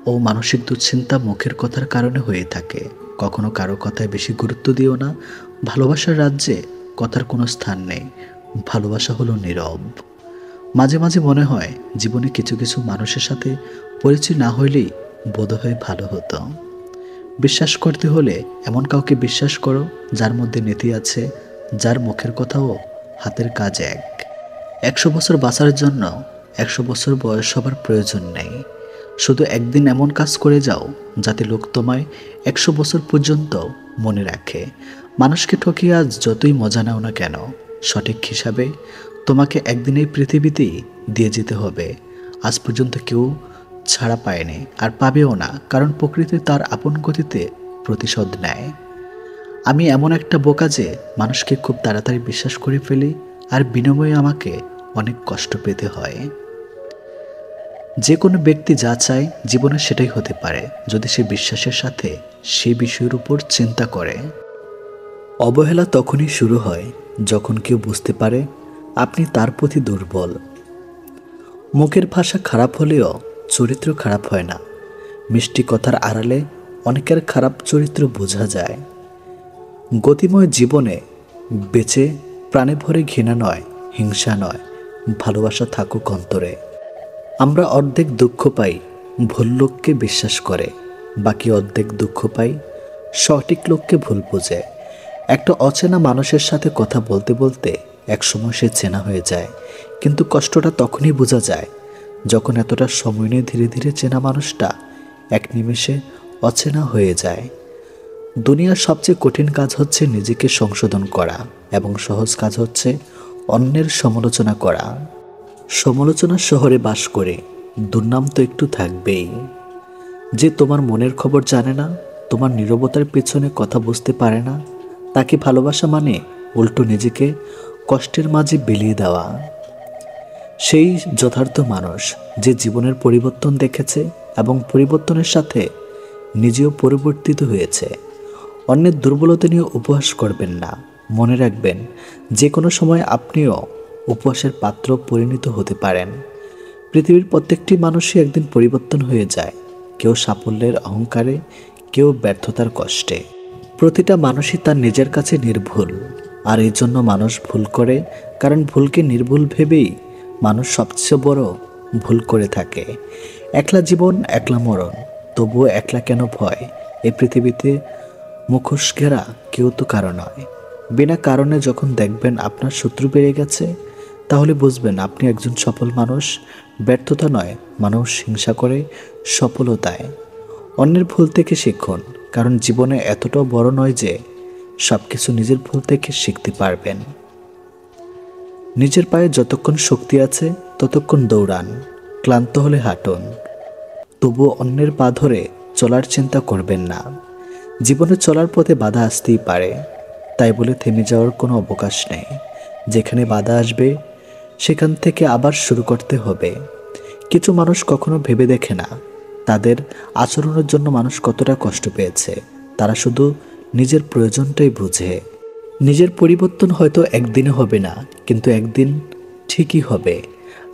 ও মানসিক দুশ্চিন্তা মুখের কথার কারণে হয়ে থাকে। কখনো কারো কথায় বেশি গুরুত্ব দিও না। ভালোবাসার রাজ্যে কথার কোনো স্থান নেই, ভালোবাসা হলো নীরব। মাঝে মাঝে মনে হয় জীবনে কিছু কিছু মানুষের সাথে পরিচয় না হইলেই বোধহয় ভালো হতো। বিশ্বাস করতে হলে এমন কাউকে বিশ্বাস করো যার মধ্যে নীতি আছে, যার মুখের কথাও হাতের কাজ এক। 100 বছর বাঁচার জন্য 100 বছর বয়স হবার প্রয়োজন নেই। শুধু একদিন এমন কাজ করে যাও যাতে লোক তোমায় 100 বছর পর্যন্ত মনে রাখে। মানুষকে ঠকিয়ে আজ যতই মজা নাও না কেন, সঠিক হিসাবে তোমাকে একদিন এই পৃথিবীতেই দিয়ে যেতে হবে। আজ পর্যন্ত কেউ ছাড়া পায়নি আর পাবেও না, কারণ প্রকৃতি তার আপন গতিতে প্রতিশোধ নেয়। আমি এমন একটা বোকা যে মানুষকে খুব তাড়াতাড়ি বিশ্বাস করে ফেলি, আর বিনিময়ে আমাকে অনেক কষ্ট পেতে হয়। যে কোনো ব্যক্তি যা চায় জীবনে সেটাই হতে পারে, যদি সে বিশ্বাসের সাথে সেই বিষয়ের উপর চিন্তা করে। অবহেলা তখনই শুরু হয় যখন কেউ বুঝতে পারে আপনি তার প্রতি দুর্বল। মুখের ভাষা খারাপ হলেও চরিত্র খারাপ হয় না। মিষ্টি কথার আড়ালে অনেকের খারাপ চরিত্র বোঝা যায়। গতিময় জীবনে বেঁচে প্রাণে ভরে ঘৃণা নয়, হিংসা নয়, ভালোবাসা থাকুক অন্তরে। আমরা অর্ধেক দুঃখ পাই ভুল লোককে বিশ্বাস করে, বাকি অর্ধেক দুঃখ পাই সঠিক লোককে ভুল বোঝে। একটা অচেনা মানুষের সাথে কথা বলতে বলতে একসময় সে চেনা হয়ে যায়, কিন্তু কষ্টটা তখনই বোঝা যায় যখন এতটা সময় নিয়ে ধীরে ধীরে চেনা মানুষটা এক নিমেষে অচেনা হয়ে যায়। দুনিয়ার সবচেয়ে কঠিন কাজ হচ্ছে নিজেকে সংশোধন করা, এবং সহজ কাজ হচ্ছে অন্যের সমালোচনা করা। সমালোচনার শহরে বাস করে দুর্নাম তো একটু থাকবেই। যে তোমার মনের খবর জানে না, তোমার নীরবতার পেছনে কথা বুঝতে পারে না, তাকে ভালোবাসা মানে উল্টো নিজেকে কষ্টের মাঝে বিলিয়ে দেওয়া। সেই যথার্থ মানুষ যে জীবনের পরিবর্তন দেখেছে এবং পরিবর্তনের সাথে নিজেও পরিবর্তিত হয়েছে। অন্যের দুর্বলতা নিয়ে উপহাস করবেন না। মনে রাখবেন, যে কোনো সময় আপনিও উপহাসের পাত্র পরিণত হতে পারেন। পৃথিবীর প্রত্যেকটি মানুষই একদিন পরিবর্তন হয়ে যায়, কেউ সাফল্যের অহংকারে, কেউ ব্যর্থতার কষ্টে। প্রতিটা মানুষই তার নিজের কাছে নির্ভুল, আর এই জন্য মানুষ ভুল করে, কারণ ভুলকে নির্ভুল ভেবেই মানুষ সবচেয়ে বড় ভুল করে থাকে। একলা জীবন একলা মরণ, তবুও একলা কেন ভয়? এই পৃথিবীতে মুখোশ ঘেরা কেউ তো কারো নয়। বিনা কারণে যখন দেখবেন আপনার শত্রু বেড়ে গেছে, তাহলে বুঝবেন আপনি একজন সফল মানুষ। ব্যর্থতা নয়, মানুষ হিংসা করে সফলতায়। অন্যের ভুল থেকে শিখুন, কারণ জীবনে এতটাও বড় নয় যে সব কিছু নিজের ভুল থেকে শিখতে পারবেন। নিজের পায়ে যতক্ষণ শক্তি আছে ততক্ষণ দৌড়ান, ক্লান্ত হলে হাঁটুন, তবুও অন্যের পা ধরে চলার চিন্তা করবেন না। জীবনে চলার পথে বাধা আসতেই পারে, তাই বলে থেমে যাওয়ার কোনো অবকাশ নেই। যেখানে বাধা আসবে সেখান থেকে আবার শুরু করতে হবে। কিছু মানুষ কখনো ভেবে দেখে না তাদের আচরণের জন্য মানুষ কতটা কষ্ট পেয়েছে। তারা শুধু নিজের প্রয়োজনটাই বুঝে। নিজের পরিবর্তন হয়তো একদিনে হবে না, কিন্তু একদিন ঠিকই হবে।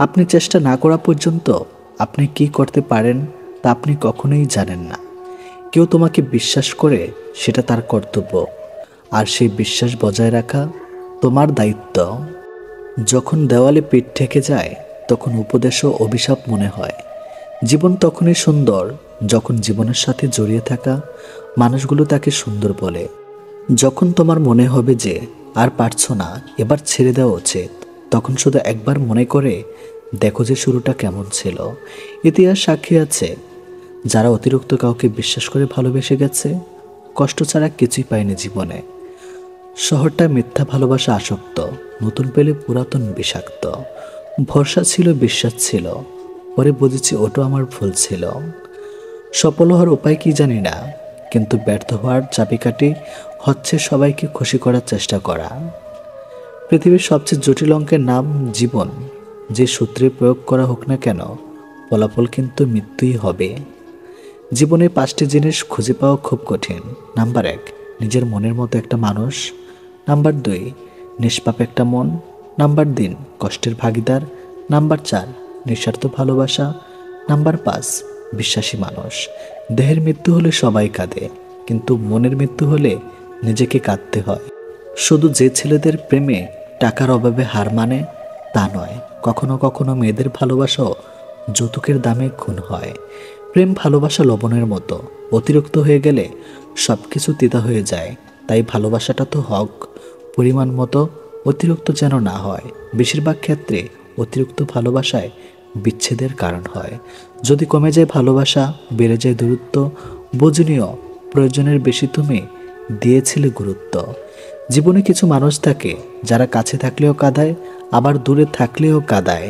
আপনি চেষ্টা না করা পর্যন্ত আপনি কি করতে পারেন তা আপনি কখনোই জানেন না। কেউ তোমাকে বিশ্বাস করে, সেটা তার কর্তব্য, আর সেই বিশ্বাস বজায় রাখা তোমার দায়িত্ব। যখন দেওয়ালে পিঠ ঠেকে যায় তখন উপদেশও অভিশাপ মনে হয়। জীবন তখনই সুন্দর যখন জীবনের সাথে জড়িয়ে থাকা মানুষগুলো তাকে সুন্দর বলে। যখন তোমার মনে হবে যে আর পারছো না, এবার ছেড়ে দেওয়া উচিত, তখন শুধু একবার মনে করে দেখো যে শুরুটা কেমন ছিল। ইতিহাস সাক্ষী আছে, যারা অতিরিক্ত কাউকে বিশ্বাস করে ভালোবেসে গেছে, কষ্ট ছাড়া কিছুই পায়নি জীবনে। শহরটা মিথ্যা ভালোবাসা আসক্ত, নতুন পেলে পুরাতন বিষাক্ত। ভরসা ছিল, বিশ্বাস ছিল, পরে বুঝেছি ওটা আমার ভুল ছিল। সফল হওয়ার উপায় কি জানি না, কিন্তু ব্যর্থ হওয়ার চাবিকাঠি হচ্ছে সবাইকে খুশি করার চেষ্টা করা। পৃথিবীর সবচেয়ে জটিল অঙ্কের নাম জীবন। যে সূত্রে প্রয়োগ করা হোক না কেন, ফলাফল কিন্তু মৃত্যুই হবে। জীবনে 5টি জিনিস খুঁজে পাওয়া খুব কঠিন। নাম্বার 1, নিজের মনের মতো একটা মানুষ। নাম্বার 2, নিষ্পাপ একটা মন। নাম্বার 3, কষ্টের ভাগিদার। নাম্বার 4, নিঃস্বার্থ ভালোবাসা। নাম্বার 5, বিশ্বাসী মানুষ। দেহের মৃত্যু হলে সবাই কাঁদে, কিন্তু মনের মৃত্যু হলে নিজেকে কাঁদতে হয়। শুধু যে ছেলেদের প্রেমে টাকার অভাবে হার মানে তা নয়, কখনো কখনো মেয়েদের ভালোবাসাও যৌতুকের দামে খুন হয়। প্রেম ভালোবাসা লবণের মতো, অতিরিক্ত হয়ে গেলে সব কিছু তিতা হয়ে যায়। তাই ভালোবাসাটা তো হক, পরিমাণ মতো, অতিরিক্ত যেন না হয়। বেশিরভাগ ক্ষেত্রে অতিরিক্ত ভালোবাসায় বিচ্ছেদের কারণ হয়। যদি কমে যায় ভালোবাসা, বেড়ে যায় দূরত্ব, বোঝনীয় প্রয়োজনের বেশি তুমি দিয়েছিলে গুরুত্ব। জীবনে কিছু মানুষ থাকে যারা কাছে থাকলেও কাঁদায়, আবার দূরে থাকলেও কাঁদায়।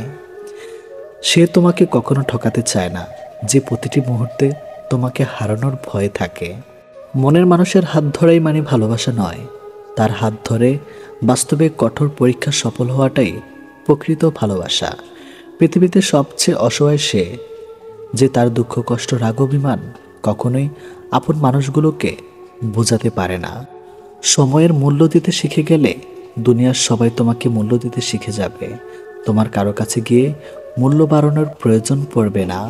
সে তোমাকে কখনো ঠকাতে চায় না, যে প্রতিটি মুহূর্তে তোমাকে হারানোর ভয় থাকে। মনের মানুষের হাত ধরাই মানে ভালোবাসা নয়, তার হাত ধরে বাস্তবে কঠোর পরীক্ষা সফল হওয়াটাই প্রকৃত ভালোবাসা। পৃথিবীতে সবচেয়ে অসহায় সে, যে তার দুঃখ কষ্ট রাগ অভিমান কখনোই আপন মানুষগুলোকে বোঝাতে পারে না। সময়ের মূল্য দিতে শিখে গেলে দুনিয়ার সবাই তোমাকে মূল্য দিতে শিখে যাবে। তোমার কারো কাছে গিয়ে মূল্য বাড়ানোর প্রয়োজন পড়বে না।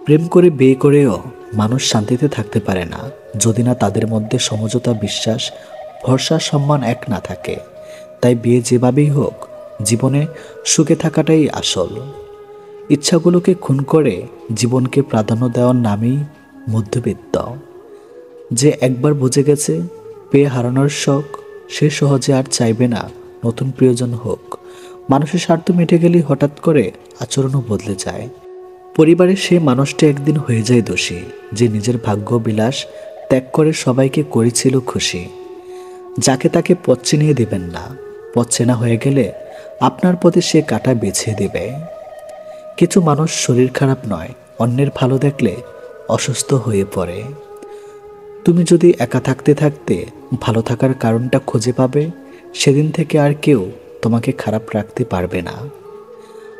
প্রেম করে বিয়ে করেও মানুষ শান্তিতে থাকতে পারে না, যদি না তাদের মধ্যে সমঝোতা, বিশ্বাস, ভরসা, সম্মান এক না থাকে। তাই বিয়ে যেভাবেই হোক, জীবনে সুখে থাকাটাই আসল। ইচ্ছাগুলোকে খুন করে জীবনকে প্রাধান্য দেওয়ার নামেই মধ্যবিত্ত। যে একবার বুঝে গেছে পেয়ে হারানোর শখ, সে সহজে আর চাইবে না নতুন প্রিয়জন হোক। মানুষের স্বার্থ মিটে গেলেই হঠাৎ করে আচরণও বদলে যায়। পরিবারে সে মানুষটি একদিন হয়ে যায় দোষী, যে নিজের ভাগ্য বিলাস ত্যাগ করে সবাইকে করেছিল খুশি। যাকে তাকে পথ চিনিয়ে দেবেন না, পথ চেনা হয়ে গেলে আপনার পথে সে কাঁটা বেছে দেবে। কিছু মানুষ শরীর খারাপ নয়, অন্যের ভালো দেখলে অসুস্থ হয়ে পড়ে। তুমি যদি একা থাকতে থাকতে ভালো থাকার কারণটা খুঁজে পাবে, সেদিন থেকে আর কেউ তোমাকে খারাপ রাখতে পারবে না।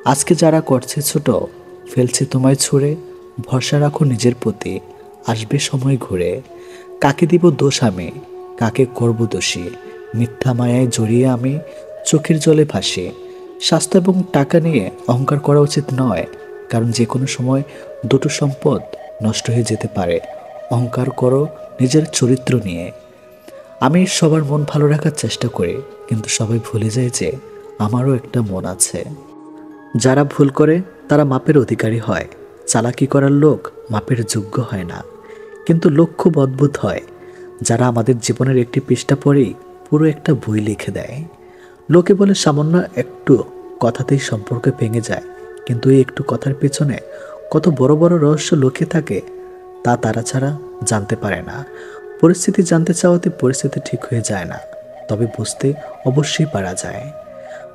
আজকে যারা করছে ছোট, ফেলছে তোমায় ছুঁড়ে, ভরসা রাখো নিজের প্রতি, আসবে সময় ঘুরে। কাকে দিব দোষ আমি, কাকে করব দোষী, মিথ্যা মায়ায় জড়িয়ে আমি চোখের জলে ভাসি। স্বাস্থ্য এবং টাকা নিয়ে অহংকার করা উচিত নয়, কারণ যে কোনো সময় দুটো সম্পদ নষ্ট হয়ে যেতে পারে। অহংকার করো নিজের চরিত্র নিয়ে। আমি সবার মন ভালো রাখার চেষ্টা করি, কিন্তু সবাই ভুলে যায় যে আমারও একটা মন আছে। যারা ভুল করে তারা মাপের অধিকারী হয়, চালাকি করার লোক মাপের যোগ্য হয় না। কিন্তু লোক খুব অদ্ভুত হয়, যারা আমাদের জীবনের একটি পৃষ্ঠা পড়েই পুরো একটা বই লিখে দেয়। লোকে বলে সামান্য একটু কথাতেই সম্পর্ক ভেঙে যায়, কিন্তু এই একটু কথার পেছনে কত বড় বড় রহস্য লুকিয়ে থাকে তা তারা ছাড়া জানতে পারে না। পরিস্থিতি জানতে চাওয়াতে পরিস্থিতি ঠিক হয়ে যায় না, তবে বুঝতে অবশ্যই পারা যায়।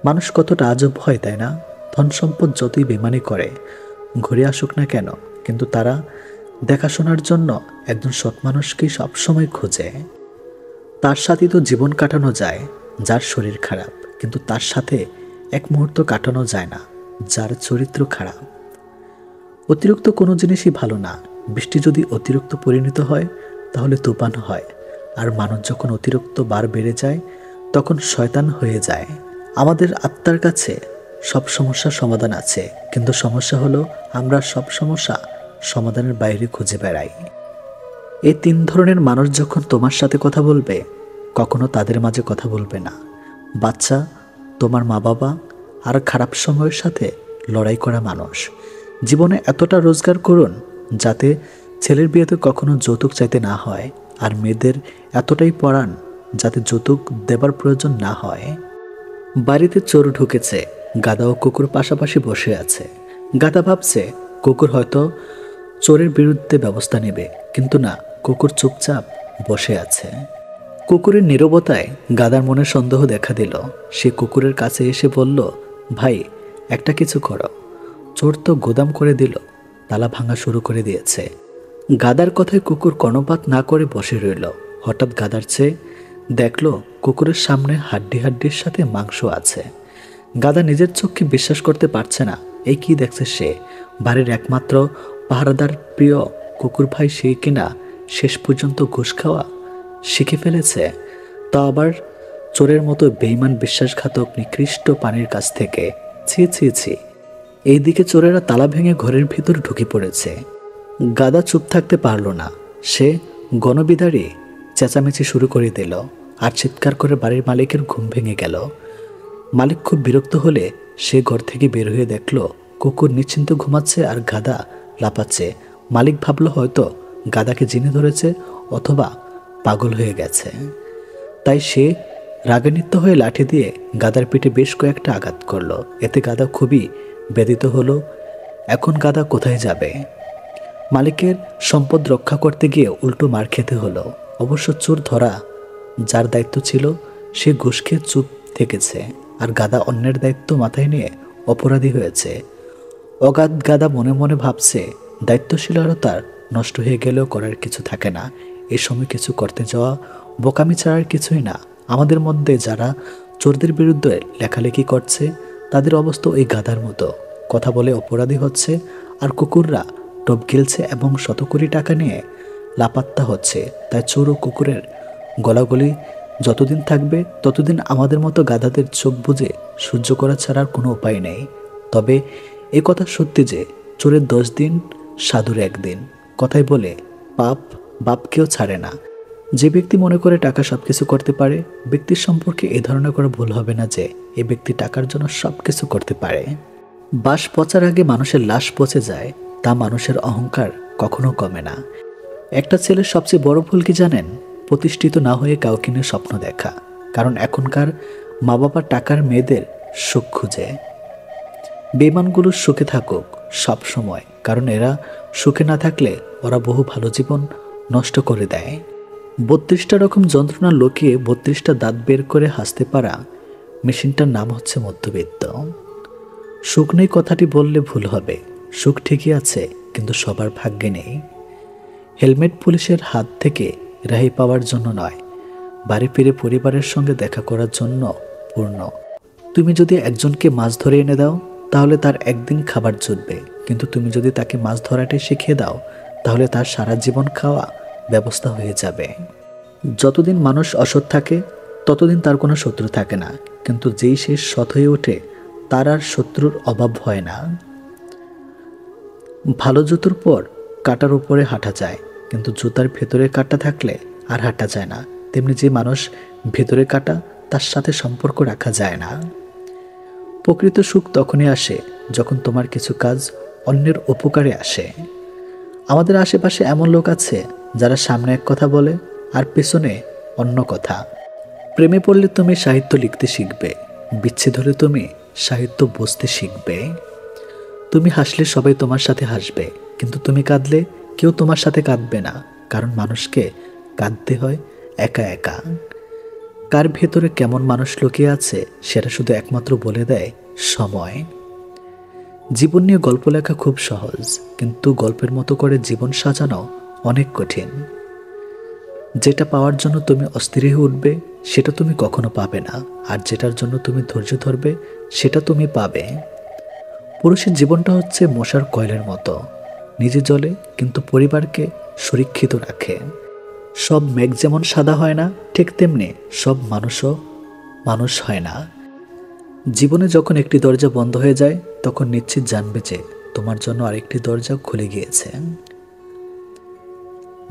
মানুষ কতটা আজব হয়, তাই না? ধন সম্পদ যতই বেমানি করে ঘুরে আসুক না কেন, কিন্তু তারা দেখাশোনার জন্য একজন সৎ মানুষকেই সবসময় খোঁজে। তার সাথে তো জীবন কাটানো যায় যার শরীর খারাপ, কিন্তু তার সাথে এক মুহূর্ত কাটানো যায় না যার চরিত্র খারাপ। অতিরিক্ত কোনো জিনিসই ভালো না। বৃষ্টি যদি অতিরিক্ত পরিণত হয় তাহলে তুফান হয়, আর মানুষ যখন অতিরিক্ত বার বেড়ে যায় তখন শয়তান হয়ে যায়। আমাদের আত্মার কাছে সব সমস্যার সমাধান আছে, কিন্তু সমস্যা হলো আমরা সব সমস্যা সমাধানের বাইরে খুঁজে বেড়াই। এই তিন ধরনের মানুষ যখন তোমার সাথে কথা বলবে, কখনো তাদের মাঝে কথা বলবে না। বাচ্চা, তোমার মা বাবা, আর খারাপ সময়ের সাথে লড়াই করা মানুষ। জীবনে এতটা রোজগার করুন যাতে ছেলের বিয়েতে কখনো যৌতুক চাইতে না হয়, আর মেয়েদের এতটাই পড়ান যাতে যৌতুক দেবার প্রয়োজন না হয়। বাড়িতে চোর ঢুকেছে, গাধা ও কুকুর পাশাপাশি বসে আছে। গাধা ভাবছে কুকুর হয়তো চোরের বিরুদ্ধে ব্যবস্থা নেবে, কিন্তু না, কুকুর চুপচাপ বসে আছে। কুকুরের নীরবতায় গাধার মনে সন্দেহ দেখা দিল। সে কুকুরের কাছে এসে বলল, ভাই, একটা কিছু করো। চোর তো গোদাম করে দিল, তালা ভাঙা শুরু করে দিয়েছে। গাধার কথায় কুকুর কর্ণপাত না করে বসে রইল। হঠাৎ গাধার চেয়ে দেখল কুকুরের সামনে হাড্ডির সাথে মাংস আছে। গাধা নিজের চোখকে বিশ্বাস করতে পারছে না। এই কি দেখছে সে? বাড়ির একমাত্র পাহারাদার প্রিয় কুকুর ভাই, সেই কিনা শেষ পর্যন্ত ঘুষ খাওয়া শিখে ফেলেছে, তা আবার চোরের মতো বেঈমান বিশ্বাসঘাতক নিকৃষ্ট প্রাণীর কাছ থেকে। ছি ছি ছি। এইদিকে চোরেরা তালা ভেঙে ঘরের ভিতর ঢুকে পড়েছে। গাধা চুপ থাকতে পারল না। সে গণবিদারী চেঁচামেচি শুরু করে দিল, আর চিৎকার করে বাড়ির মালিকের ঘুম ভেঙে গেল। মালিক খুব বিরক্ত হলে সে ঘর থেকে বের হয়ে দেখল কুকুর নিশ্চিন্ত ঘুমাচ্ছে আর গাধা লাপাচ্ছে। মালিক ভাবল হয়তো গাধাকে জিনে ধরেছে অথবা পাগল হয়ে গেছে। তাই সে রাগান্বিত হয়ে লাঠি দিয়ে গাধার পিঠে বেশ কয়েকটা আঘাত করলো। এতে গাধা খুবই ব্যথিত হলো। এখন গাধা কোথায় যাবে? মালিকের সম্পদ রক্ষা করতে গিয়ে উল্টো মার খেতে হলো। অবশ্য চোর ধরা যার দায়িত্ব ছিল সে ঘুষ খেয়ে চুপ থেকেছে, আর গাদা অন্যের দায়িত্ব মাথায় নিয়ে অপরাধী হয়েছে। অগাধ গাদা মনে মনে ভাবছে, দায়িত্বশীলতার নষ্ট হয়ে গেলেও করার কিছু থাকে না। এই সময় কিছু করতে যাওয়া বোকামি ছাড়ার কিছুই না। আমাদের মধ্যে যারা চোরদের বিরুদ্ধে লেখালেখি করছে তাদের অবস্থা ওই গাধার মতো, কথা বলে অপরাধী হচ্ছে, আর কুকুররা টপ গিলছে এবং শত কোটি টাকা নিয়ে লাপাত্তা হচ্ছে। তাই চোর ও কুকুরের গলাগলি যতদিন থাকবে ততদিন আমাদের মতো গাধাদের চোখ বুজে সহ্য করা ছাড়ার কোনো উপায় নেই। তবে এ কথা সত্যি যে চোরের 10 দিন সাধুর 1 দিন, কথাই বলে পাপ বাপকেও ছাড়ে না। যে ব্যক্তি মনে করে টাকা সবকিছু করতে পারে, ব্যক্তির সম্পর্কে এ ধারণা করা ভুল হবে না যে এ ব্যক্তি টাকার জন্য সবকিছু করতে পারে। বাস পচার আগে মানুষের লাশ পচে যায়, তা মানুষের অহংকার কখনো কমে না। একটা ছেলের সবচেয়ে বড় ভুল কি জানেন? প্রতিষ্ঠিত না হয়ে কাউকে নিয়ে স্বপ্ন দেখা। কারণ এখনকার মা বাবা টাকার মেয়েদের সুখ খুঁজে। বেঈমানগুলো সুখে থাকুক সব সময়, কারণ এরা সুখে না থাকলে ওরা বহু ভালো জীবন নষ্ট করে দেয়। 32টা রকম যন্ত্রণা লুকিয়ে 32টা দাঁত বের করে হাসতে পারা মেশিনটার নাম হচ্ছে মধ্যবিত্ত। সুখ নেই কথাটি বললে ভুল হবে। সুখ ঠিকই আছে, কিন্তু সবার ভাগ্যে নেই। হেলমেট পুলিশের হাত থেকে রেহাই পাওয়ার জন্য নয়, বাড়ি ফিরে পরিবারের সঙ্গে দেখা করার জন্য পূর্ণ। তুমি যদি একজনকে মাছ ধরে এনে দাও তাহলে তার একদিন খাবার জুটবে, কিন্তু তুমি যদি তাকে মাছ ধরাটাই শিখিয়ে দাও তাহলে তার সারা জীবন খাওয়া ব্যবস্থা হয়ে যাবে। যতদিন মানুষ অসৎ থাকে ততদিন তার কোনো শত্রু থাকে না, কিন্তু যেই সে সৎ হয়ে ওঠে তার আর শত্রুর অভাব হয় না। ভালো জুতোর পর কাঁটার উপরে হাঁটা যায়, কিন্তু জুতার ভেতরে কাঁটা থাকলে আর হাঁটা যায় না। তেমনি যে মানুষ ভেতরে কাঁটা, তার সাথে সম্পর্ক রাখা যায় না। প্রকৃত সুখ তখনই আসে যখন তোমার কিছু কাজ অন্যের উপকারে আসে। আমাদের আশেপাশে এমন লোক আছে যারা সামনে এক কথা বলে আর পেছনে অন্য কথা। প্রেমে পড়লে তুমি সাহিত্য লিখতে শিখবে, বিচ্ছেদ হলে তুমি সাহিত্য বুঝতে শিখবে। তুমি হাসলে সবাই তোমার সাথে হাসবে, কিন্তু তুমি কাঁদলে কেউ তোমার সাথে কাঁদবে না, কারণ মানুষকে কাঁদতে হয় একা একা। কার ভেতরে কেমন মানুষ লুকিয়ে আছে সেটা শুধু একমাত্র বলে দেয় সময়। জীবন নিয়ে গল্প লেখা খুব সহজ, কিন্তু গল্পের মতো করে জীবন সাজানো অনেক কঠিন। যেটা পাওয়ার জন্য তুমি অস্থির হয়ে উঠবে সেটা তুমি কখনো পাবে না, আর যেটার জন্য তুমি ধৈর্য ধরবে সেটা তুমি পাবে। পুরুষের জীবনটা হচ্ছে মশার কয়েলের মতো, নিজে জ্বলে কিন্তু পরিবারকে সুরক্ষিত রাখে। সব মেঘ যেমন সাদা হয় না, ঠিক তেমনি সব মানুষও মানুষ হয় না। জীবনে যখন একটি দরজা বন্ধ হয়ে যায় তখন নিশ্চিত জানবে যে তোমার জন্য আরেকটি দরজা খুলে গিয়েছে।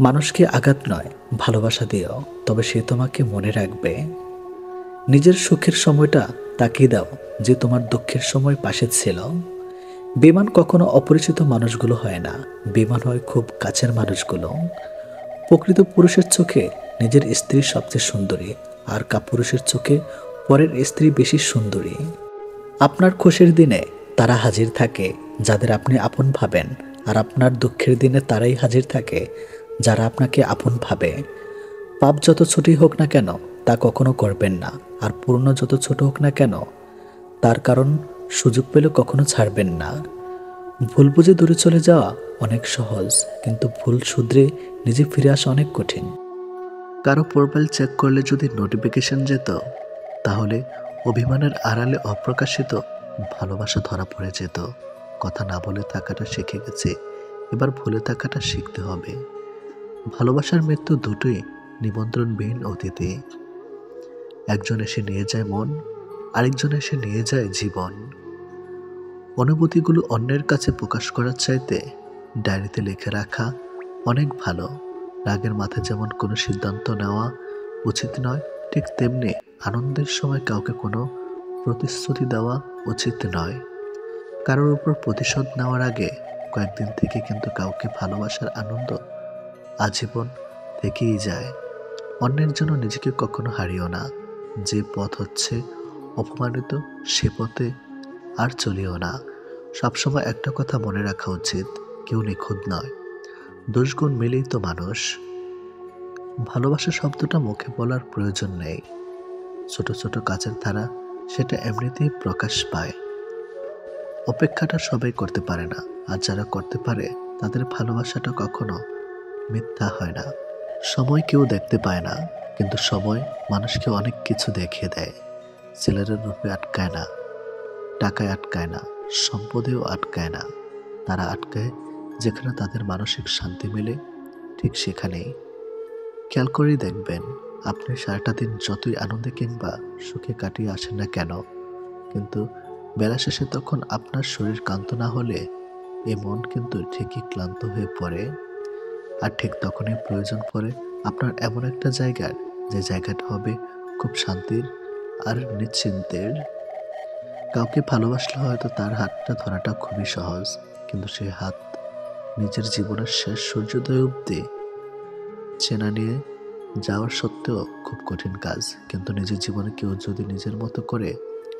মানুষকে আঘাত নয়, ভালোবাসা দিও, তবে সে তোমাকে মনে রাখবে। নিজের সুখের সময়টা তাকিয়ে দাও যে তোমার দুঃখের সময় পাশে ছিল। বেঈমান কখনো অপরিচিত মানুষগুলো হয় না, বেঈমান হয় খুব কাছের মানুষগুলো। প্রকৃত পুরুষের চোখে নিজের স্ত্রী সবচেয়ে সুন্দরী, আর কাপুরুষের চোখে পরের স্ত্রী বেশি সুন্দরী। আপনার খুশির দিনে তারা হাজির থাকে যাদের আপনি আপন ভাবেন, আর আপনার দুঃখের দিনে তারাই হাজির থাকে যারা আপনাকে আপন ভাবে। পাপ যত ছোটই হোক না কেন তা কখনো করবেন না, আর পূর্ণ যত ছোট হোক না কেন তার কারণ সুযোগ পেলে কখনো ছাড়বেন না। ভুল বুঝে দূরে চলে যাওয়া অনেক সহজ, কিন্তু ভুল শুধরে নিজে ফিরে আসা অনেক কঠিন। কারো প্রোফাইল চেক করলে যদি নোটিফিকেশন যেত তাহলে অভিমানের আড়ালে অপ্রকাশিত ভালোবাসা ধরা পড়ে যেত। কথা না বলে থাকাটা শিখে গেছে, এবার ভুলে থাকাটা শিখতে হবে। ভালোবাসার মৃত্যু দুটোই নিমন্ত্রণবিহীন অতিথি। একজন এসে নিয়ে যায় মন, আরেকজন এসে নিয়ে যায় জীবন। অনুভূতিগুলো অন্যের কাছে প্রকাশ করার চাইতে ডায়েরিতে লিখে রাখা অনেক ভালো। রাগের মাথায় যেমন কোনো সিদ্ধান্ত নেওয়া উচিত নয়, ঠিক তেমনি আনন্দের সময় কাউকে কোনো প্রতিশ্রুতি দেওয়া উচিত নয়। কারোর উপর প্রতিশোধ নেওয়ার আগে কয়েকদিন থেকে কিন্তু কাউকে ভালোবাসার আনন্দ আজীবন থেকেই যায়। অন্যের জন্য নিজেকে কখনো হারিও না। যে পথ হচ্ছে অপমানিত সে পথে আর চলিও না। সবসময় একটা কথা মনে রাখা উচিত, কেউ নিখুঁত নয়, দোষগুণ মিলেই তো মানুষ। ভালোবাসা শব্দটা মুখে বলার প্রয়োজন নেই, ছোট ছোট কাজের ধারা সেটা এমনিতেই প্রকাশ পায়। অপেক্ষাটা সবাই করতে পারে না, আর যারা করতে পারে তাদের ভালোবাসাটা কখনো মিথ্যা হয় না। সময় কেউ দেখতে পায় না, কিন্তু সময় মানুষকে অনেক কিছু দেখিয়ে দেয়। ছেলেরা রূপে আটকায় না, টাকায় আটকায় না, সম্পদেও আটকায় না। তারা আটকায় যেখানে তাদের মানসিক শান্তি মেলে, ঠিক সেখানেই। খেয়াল করেই দেখবেন, আপনি সারাটা দিন যতই আনন্দে কিংবা সুখে কাটিয়ে আসেন না কেন, কিন্তু বেলা শেষে তখন আপনার শরীর ক্লান্ত না হলে এই মন কিন্তু ঠিকই ক্লান্ত হয়ে পড়ে। আর ঠিক তখনই প্রয়োজন পড়ে আপনার এমন একটা জায়গার, যে জায়গাটা হবে খুব শান্তির আর নিশ্চিন্তের। কাউকে ভালোবাসলে হয়তো তার হাতটা ধরাটা খুবই সহজ, কিন্তু সেই হাত নিজের জীবনের শেষ সূর্যোদয় অবধি চেনা নিয়ে যাওয়ার সত্ত্বেও খুব কঠিন কাজ। কিন্তু নিজের জীবনে কেউ যদি নিজের মতো করে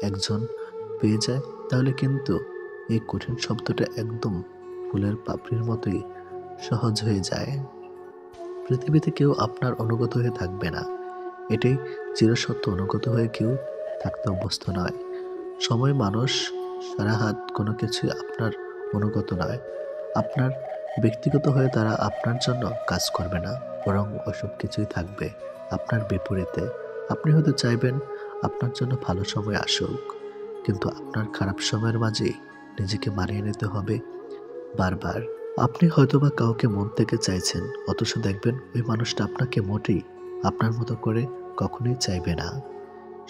একজন পেয়ে যায়, তাহলে কিন্তু এই কঠিন শব্দটা একদম ফুলের পাপড়ির মতোই সহজ হয়ে যায়। পৃথিবীতে কেউ আপনার অনুগত হয়ে থাকবে না, এটাই চিরসত্য। অনুগত হয়ে কেউ থাকতে অভ্যস্ত নয়। সময় মানুষ সারা হাত কোনো কিছুই আপনার অনুগত নয়। আপনার ব্যক্তিগত হয়ে তারা আপনার জন্য কাজ করবে না, বরং ওসব কিছুই থাকবে আপনার বিপরীতে। আপনি হয়তো চাইবেন আপনার জন্য ভালো সময় আসুক, কিন্তু আপনার খারাপ সময়ের মাঝেই নিজেকে মানিয়ে নিতে হবে বারবার। আপনি হয়তোবা কাউকে মন থেকে চাইছেন, অথচ দেখবেন ওই মানুষটা আপনাকে মোটেই আপনার মতো করে কখনোই চাইবে না।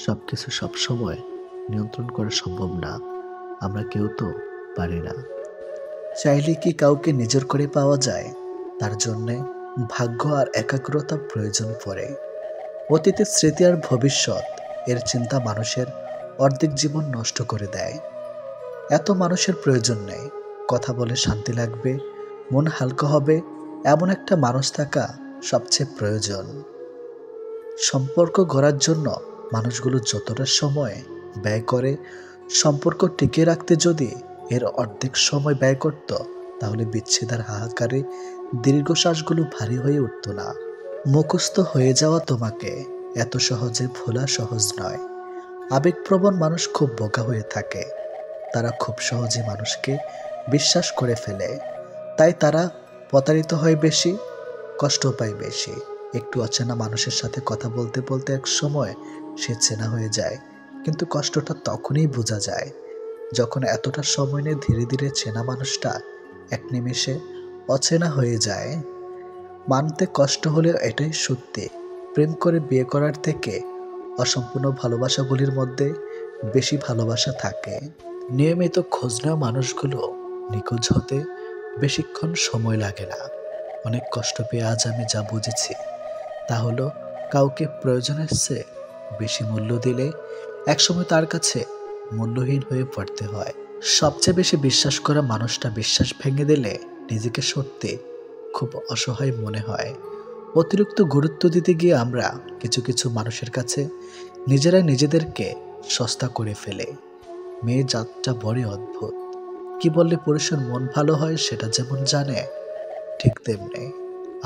সবকিছু সবসময় নিয়ন্ত্রণ করা সম্ভব না, আমরা কেউ তো পারি না। চাইলে কি কাউকে নিজের করে পাওয়া যায়? তার জন্যে ভাগ্য আর একাগ্রতা প্রয়োজন পড়ে। অতীতের স্মৃতি আর ভবিষ্যৎ এর চিন্তা মানুষের অর্ধেক জীবন নষ্ট করে দেয়। এত মানুষের প্রয়োজন নেই। কথা বলে শান্তি লাগবে, মন হালকা হবে, এমন একটা মানুষ থাকা সবচেয়ে প্রয়োজন। সম্পর্ক গড়ার জন্য মানুষগুলো যতটা সময় ব্যয় করে, সম্পর্ক টিকিয়ে রাখতে যদি এর অর্ধেক সময় ব্যয় করত, তাহলে বিচ্ছেদের হাহাকারে দীর্ঘশ্বাসগুলো ভারী হয়ে উঠত না। মুখস্থ হয়ে যাওয়া তোমাকে এত সহজে ভোলা সহজ নয়। আবেগপ্রবণ মানুষ খুব বোকা হয়ে থাকে। তারা খুব সহজে মানুষকে বিশ্বাস করে ফেলে, তাই তারা প্রতারিত হয় বেশি, কষ্ট পায় বেশি। একটু অচেনা মানুষের সাথে কথা বলতে বলতে এক সময় সে চেনা হয়ে যায়, কিন্তু কষ্টটা তখনই বোঝা যায় যখন এতটা সময় নিয়ে ধীরে ধীরে চেনা মানুষটা এক নিমেষে অচেনা হয়ে যায়। মানতে কষ্ট হলেও এটাই সত্যি, প্রেম করে বিয়ে করার থেকে অসম্পূর্ণ ভালোবাসাগুলির মধ্যে বেশি ভালোবাসা থাকে। নিয়মিত খোঁজ নেওয়া মানুষগুলো নিখোঁজ হতে বেশিক্ষণ সময় লাগে না। অনেক কষ্ট পেয়ে আজ আমি যা বুঝেছি, তা হলো কাউকে প্রয়োজনের চেয়ে বেশি মূল্য দিলে একসময় তার কাছে মূল্যহীন হয়ে পড়তে হয়। সবচেয়ে বেশি বিশ্বাস করা মানুষটা বিশ্বাস ভেঙে দিলে নিজেকে সত্যি খুব অসহায় মনে হয়। অতিরিক্ত গুরুত্ব দিতে গিয়ে আমরা কিছু কিছু মানুষের কাছে নিজেরাই নিজেদেরকে সস্তা করে ফেলে। মেয়ে জাতটা বড়ই অদ্ভুত। কি বললে পুরুষের মন ভালো হয় সেটা যেমন জানে, ঠিক তেমনি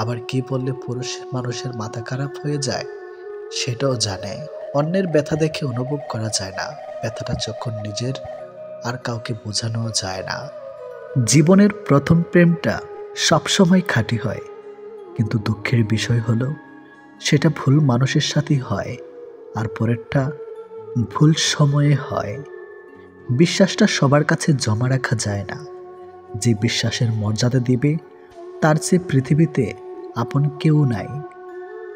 আবার কি বললে পুরুষ মানুষের মাথা খারাপ হয়ে যায় সেটাও জানে। অন্যের ব্যথা দেখে অনুভব করা যায় না, ব্যথাটা যখন নিজের আর কাউকে বোঝানো যায় না। জীবনের প্রথম প্রেমটা সবসময় খাঁটি হয়, কিন্তু দুঃখের বিষয় হলো সেটা ভুল মানুষের সাথেই হয়, আর পরেরটা ভুল সময়ে হয়। বিশ্বাসটা সবার কাছে জমা রাখা যায় না। যে বিশ্বাসের মর্যাদা দিবে তার চেয়ে পৃথিবীতে আপন কেউ নাই।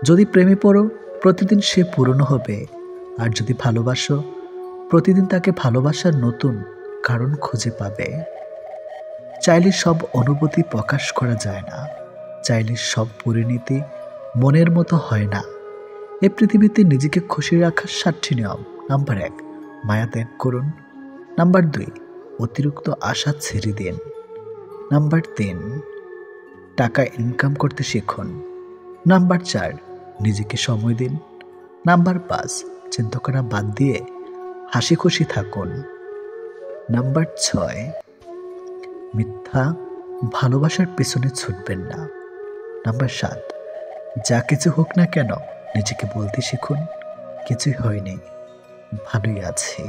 যদি প্রেমে পড়ো, প্রতিদিন সে পুরনো হবে, আর যদি ভালোবাসো, প্রতিদিন তাকে ভালোবাসার নতুন কারণ খুঁজে পাবে। চাইলে সব অনুভূতি প্রকাশ করা যায় না, চাইলে সব পরিণতি মনের মতো হয় না। এ পৃথিবীতে নিজেকে খুশি রাখার 7টি নিয়ম। নাম্বার 1, মায়া ত্যাগ করুন। নাম্বার 2, অতিরিক্ত আশা ছেড়ে দিন। নাম্বার 3, টাকা ইনকাম করতে শিখুন। নাম্বার 4, নিজেকে সময় দিন। নাম্বার 5, চিন্তা করা বাদ দিয়ে হাসি খুশি থাকুন। নাম্বার 6, মিথ্যা ভালোবাসার পেছনে ছুটবেন না। নাম্বার 7, যা কিছু হোক না কেন নিজেকে বলতে শিখুন, কিছুই হয়নি। ভালোই আছি।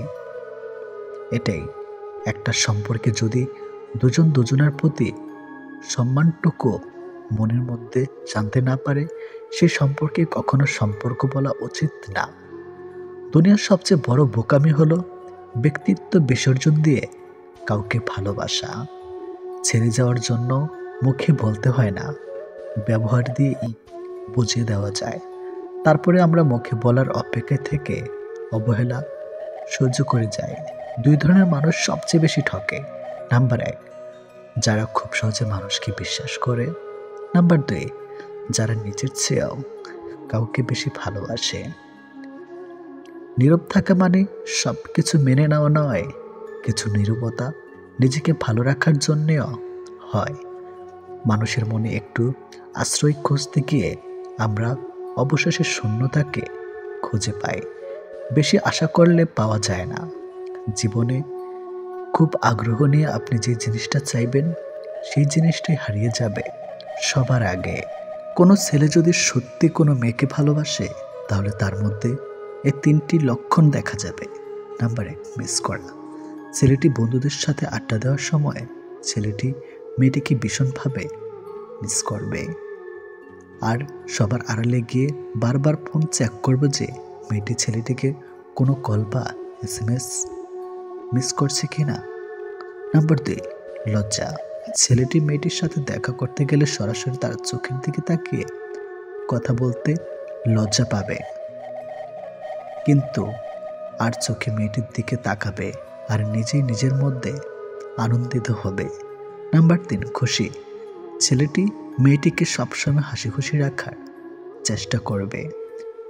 এটাই, একটা সম্পর্কে যদি দুজন দুজনের প্রতি সম্মানটুকু মনের মধ্যে জানতে না পারে, সে সম্পর্কে কখনো সম্পর্ক বলা উচিত না। দুনিয়ার সবচেয়ে বড় বোকামি হলো ব্যক্তিত্ব বিসর্জন দিয়ে কাউকে ভালোবাসা। ছেড়ে যাওয়ার জন্য মুখে বলতে হয় না, ব্যবহার দিয়েই বুঝিয়ে দেওয়া যায়। তারপরে আমরা মুখে বলার অপেক্ষায় থেকে অবহেলা সহ্য করে যাই। দুই ধরনের মানুষ সবচেয়ে বেশি ঠকে। নাম্বার 1, যারা খুব সহজে মানুষকে বিশ্বাস করে। নাম্বার 2, যারা নিজের চেয়েও কাউকে বেশি ভালোবাসে। নীরব থাকা মানে সবকিছু মেনে নেওয়া নয়, কিছু নীরবতা নিজেকে ভালো রাখার জন্যেও হয়। মানুষের মনে একটু আশ্রয় খুঁজতে গিয়ে আমরা অবশেষে শূন্যতাকে খুঁজে পাই। বেশি আশা করলে পাওয়া যায় না। জীবনে খুব আগ্রহ নিয়ে আপনি যে জিনিসটা চাইবেন, সেই জিনিসটাই হারিয়ে যাবে সবার আগে। কোনো ছেলে যদি সত্যি কোনো মেয়েকে ভালোবাসে, তাহলে তার মধ্যে এই 3টি লক্ষণ দেখা যাবে। নাম্বার 1, মিস করা। ছেলেটি বন্ধুদের সাথে আড্ডা দেওয়ার সময় ছেলেটি মেয়েটিকে ভীষণভাবে মিস করবে, আর সবার আড়ালে গিয়ে বারবার ফোন চেক করবে যে মেয়েটি ছেলেটিকে কোনো কল বা SMS মিস করছে কিনা। নাম্বার 2, লজ্জা। ছেলেটি মেয়েটির সাথে দেখা করতে গেলে সরাসরি তার চোখের দিকে তাকিয়ে কথা বলতে লজ্জা পাবে, কিন্তু আর চোখে মেয়েটির দিকে তাকাবে আর নিজেই নিজের মধ্যে আনন্দিত হবে। নাম্বার 3, খুশি। ছেলেটি মেয়েটিকে সবসময় হাসি খুশি রাখার চেষ্টা করবে।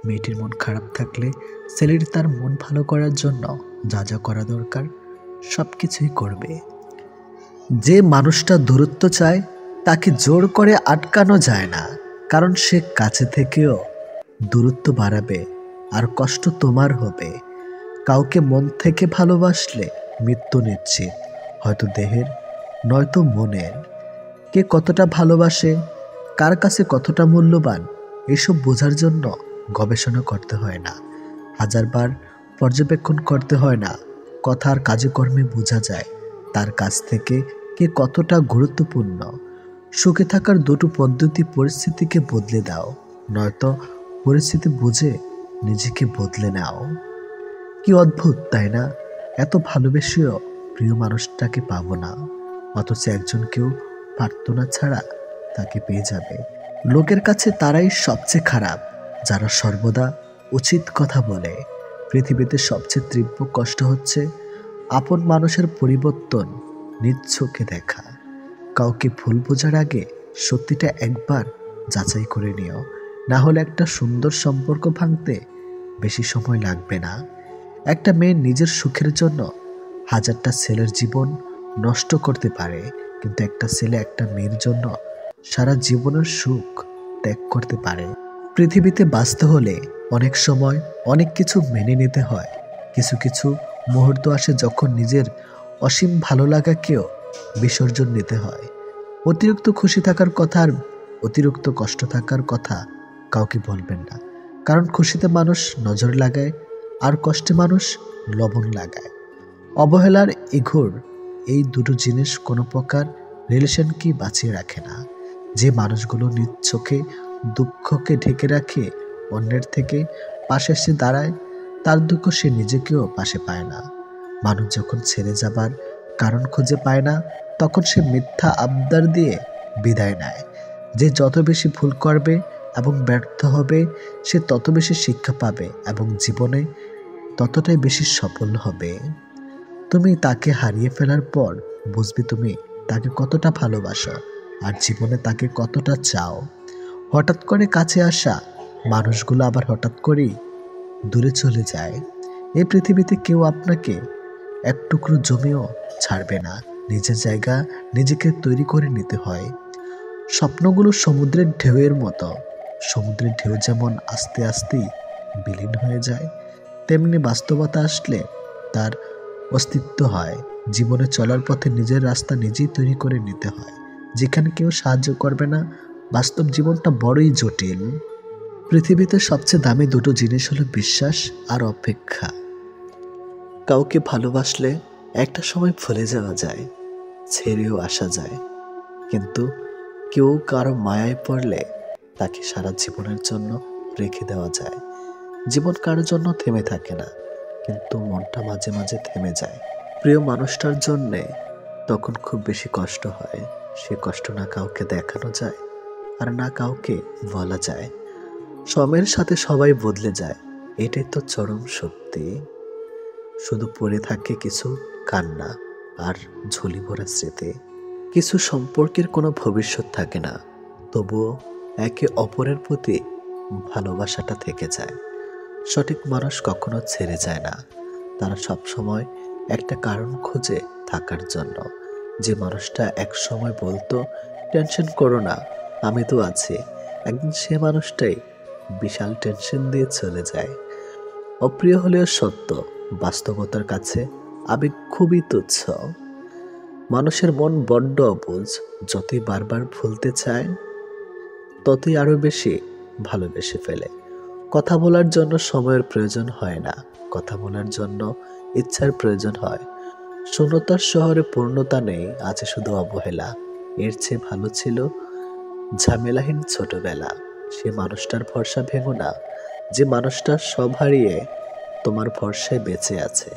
মেয়েটির মন খারাপ থাকলে ছেলেটি তার মন ভালো করার জন্য যা যা করা দরকার সব কিছুই করবে। যে মানুষটা দূরত্ব চায় তাকে জোর করে আটকানো যায় না, কারণ সে কাছে থেকেও দূরত্ব বাড়াবে আর কষ্ট তোমার হবে। কাউকে মন থেকে ভালোবাসলে মৃত্যু নিশ্চিত, হয়তো দেহের নয়তো মনের। কে কতটা ভালোবাসে, কার কাছে কতটা মূল্যবান, এসব বোঝার জন্য গবেষণা করতে হয় না, হাজারবার পর্যবেক্ষণ করতে হয় না। কথার কাজে কর্মে বোঝা যায় তার কাছ থেকে কে কতটা গুরুত্বপূর্ণ। সুখে থাকার দুটো পদ্ধতি: পরিস্থিতিকে বদলে দাও, নয়তো পরিস্থিতি বুঝে নিজেকে বদলে নাও। কি অদ্ভুত তাই না? এত ভালোবেসেও প্রিয় মানুষটাকে পাবো না, অথচ একজনকেও প্রার্থনা ছাড়া তাকে পেয়ে যাবে। লোকের কাছে তারাই সবচেয়ে খারাপ যারা সর্বদা উচিত কথা বলে। পৃথিবীতে সবচেয়ে তীব্র কষ্ট হচ্ছে আপন মানুষের পরিবর্তন নিজ চোখে দেখা। কাউকে ভুল বোঝার আগে সত্যিটা একবার যাচাই করে নিও, না হলে একটা সুন্দর সম্পর্ক ভাঙতে বেশি সময় লাগবে না। একটা মেয়ে নিজের সুখের জন্য হাজারটা ছেলের জীবন নষ্ট করতে পারে, কিন্তু একটা ছেলে একটা মেয়ের জন্য সারা জীবনের সুখ ত্যাগ করতে পারে। পৃথিবীতে বাঁচতে হলে অনেক সময় অনেক কিছু মেনে নিতে হয়। কিছু কিছু মুহূর্ত আসে যখন নিজের অসীম ভালো লাগাকেও বিসর্জন নিতে হয়। অতিরিক্ত খুশি থাকার কথা আর অতিরিক্ত কষ্ট থাকার কথা কাউকে বলবেন না, কারণ খুশিতে মানুষ নজর লাগায় আর কষ্টে মানুষ লবণ লাগায়। অবহেলার ইঘোর এই দুটো জিনিস কোনো প্রকার রিলেশনকে বাঁচিয়ে রাখে না। যে মানুষগুলো নিজ চোখে দুঃখকে ঢেকে রাখে, অন্যের থেকে পাশে এসে দাঁড়ায়, তার দুঃখ সে নিজেকেও পাশে পায় না। মানুষ যখন ছেড়ে যাবার কারণ খুঁজে পায় না, তখন সে মিথ্যা আবদার দিয়ে বিদায় নেয়। যে যত বেশি ভুল করবে এবং ব্যর্থ হবে, সে তত বেশি শিক্ষা পাবে এবং জীবনে ততটাই বেশি সফল হবে। তুমি তাকে হারিয়ে ফেলার পর বুঝবে তুমি তাকে কতটা ভালোবাসো আর জীবনে তাকে কতটা চাও। হঠাৎ করে কাছে আসা মানুষগুলো আবার হঠাৎ করেই দূরে চলে যায়। এই পৃথিবীতে কেউ আপনাকে এক টুকরো জমিও ছাড়বে না। নিজের জায়গা নিজেকে তৈরি করে নিতে হয়। স্বপ্নগুলো সমুদ্রের ঢেউয়ের মতো। সমুদ্রের ঢেউ যেমন আস্তে আস্তেই বিলীন হয়ে যায়, তেমনি বাস্তবতা আসলে তার অস্তিত্ব হয়। জীবনে চলার পথে নিজের রাস্তা নিজেই তৈরি করে নিতে হয়। যেখানে কেউ সাহায্য করবে না, বাস্তব জীবনটা বড়ই জটিল। পৃথিবীতে সবচেয়ে দামি দুটো জিনিস হলো বিশ্বাস আর অপেক্ষা। কাউকে ভালোবাসলে একটা সময় ভুলে যাওয়া যায়, ছেড়েও আসা যায়, কিন্তু কেউ কারো মায়ায় পড়লে তাকে সারা জীবনের জন্য রেখে দেওয়া যায়। জীবন কারোর জন্য থেমে থাকে না, কিন্তু মনটা মাঝে মাঝে থেমে যায়। প্রিয় মানুষটার জন্যে তখন খুব বেশি কষ্ট হয়। সে কষ্ট না কাউকে দেখানো যায়, আর না কাউকে বলা যায়। সময়ের সাথে সবাই বদলে যায়, এটাই তো চরম সত্যি। শুধু পড়ে থাকে কিছু কান্না আর ঝুলি ভরা স্মৃতি। কিছু সম্পর্কের কোনো ভবিষ্যৎ থাকে না, তবুও একে অপরের প্রতি ভালোবাসাটা থেকে যায়। সঠিক মানুষ কখনো ছেড়ে যায় না, তারা সবসময় একটা কারণ খোঁজে থাকার জন্য। যে মানুষটা এক সময় বলতো টেনশন করো না, আমি তো আছি, একদিন সে মানুষটাই বিশাল টেনশন দিয়ে চলে যায়। অপ্রিয় হলেও সত্য, বাস্তবতার কাছে আবেগ খুবই তুচ্ছ। মানুষের মন বড্ড অবুঝ, যতই বারবার ভুলতে চায় ততই আরো বেশি ভালোবেসে ফেলে। কথা বলার জন্য সময়ের প্রয়োজন হয় না, কথা বলার জন্য ইচ্ছার প্রয়োজন হয়। শূন্যতার শহরে পূর্ণতা নেই, আছে শুধু অবহেলা। এর চেয়ে ভালো ছিল ঝামেলাহীন ছোটবেলা। সে মানুষটার ভরসা ভেঙো না, যে মানুষটা সব হারিয়ে তোমার ভরসায় বেঁচে আছে।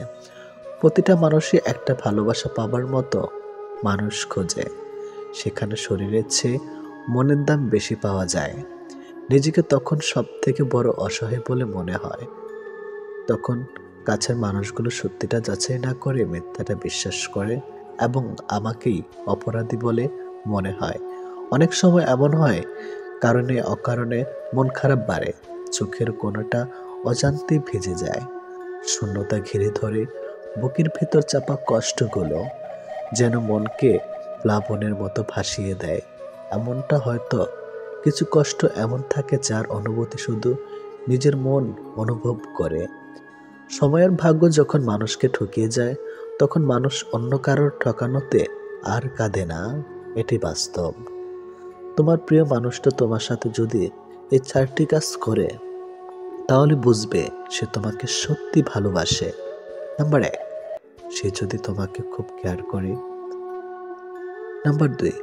প্রতিটা মানুষই একটা ভালোবাসা পাবার মতো মানুষ খোঁজে, সেখানে শরীরের চেয়ে মনের দাম বেশি পাওয়া যায়। নিজেকে তখন সব থেকে বড় অসহায় বলে মনে হয়, তখন কাছের মানুষগুলো সত্যিটা যাচাই না করে মিথ্যাটা বিশ্বাস করে এবং আমাকেই অপরাধী বলে মনে হয়। অনেক সময় এমন হয়, কারণে অকারণে মন খারাপ বাড়ে, চোখের কোণাটা অজান্তে ভিজে যায়, শূন্যতা ঘিরে ধরে বুকের ভেতর চাপা কষ্টগুলো যেন মনকে প্লাবনের মতো ভাসিয়ে দেয়। এমনটা হয়তো কিছু কষ্ট এমন থাকে যার অনুভূতি শুধু নিজের মন অনুভব করে। সময়ের ভাগ্য যখন মানুষকে ঠকিয়ে যায়, তখন মানুষ অন্য কারোর ঠকানোতে আর কাঁদে না, এটি বাস্তব। তোমার প্রিয় মানুষটা তোমার সাথে যদি এই 4টি কাজ করে, তাহলে বুঝবে সে তোমাকে সত্যি ভালোবাসে। নাম্বার 1, সে যদি তোমাকে খুব কেয়ার করে। নাম্বার 2,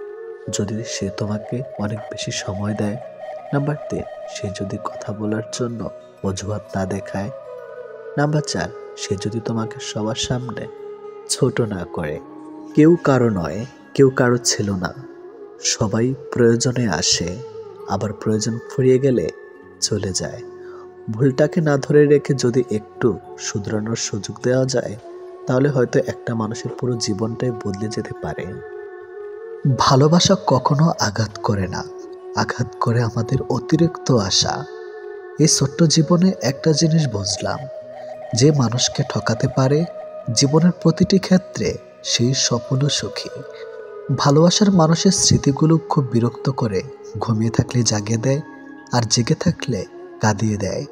যদি সে তোমাকে অনেক বেশি সময় দেয়। নাম্বার 3, সে যদি কথা বলার জন্য অজুহাত না দেখায়। নাম্বার 4, সে যদি তোমাকে সবার সামনে ছোট না করে। কেউ কারো নয়, কেউ কারো ছিল না। সবাই প্রয়োজনে আসে, আবার প্রয়োজন ফুরিয়ে গেলে চলে যায়। ভুলটাকে না ধরে রেখে যদি একটু শুধরানোর সুযোগ দেওয়া যায়, তাহলে হয়তো একটা মানুষের পুরো জীবনটাই বদলে যেতে পারে। ভালোবাসা কখনো আঘাত করে না, আঘাত করে আমাদের অতিরিক্ত আশা। এই ছোট্ট জীবনে একটা জিনিস বুঝলাম, যে মানুষকে ঠকাতে পারে জীবনের প্রতিটি ক্ষেত্রে সেই সফল ও সুখী। ভালোবাসার মানুষের স্মৃতিগুলো খুব বিরক্ত করে, ঘুমিয়ে থাকলে জাগিয়ে দেয়, আর জেগে থাকলে কাঁদিয়ে দেয়।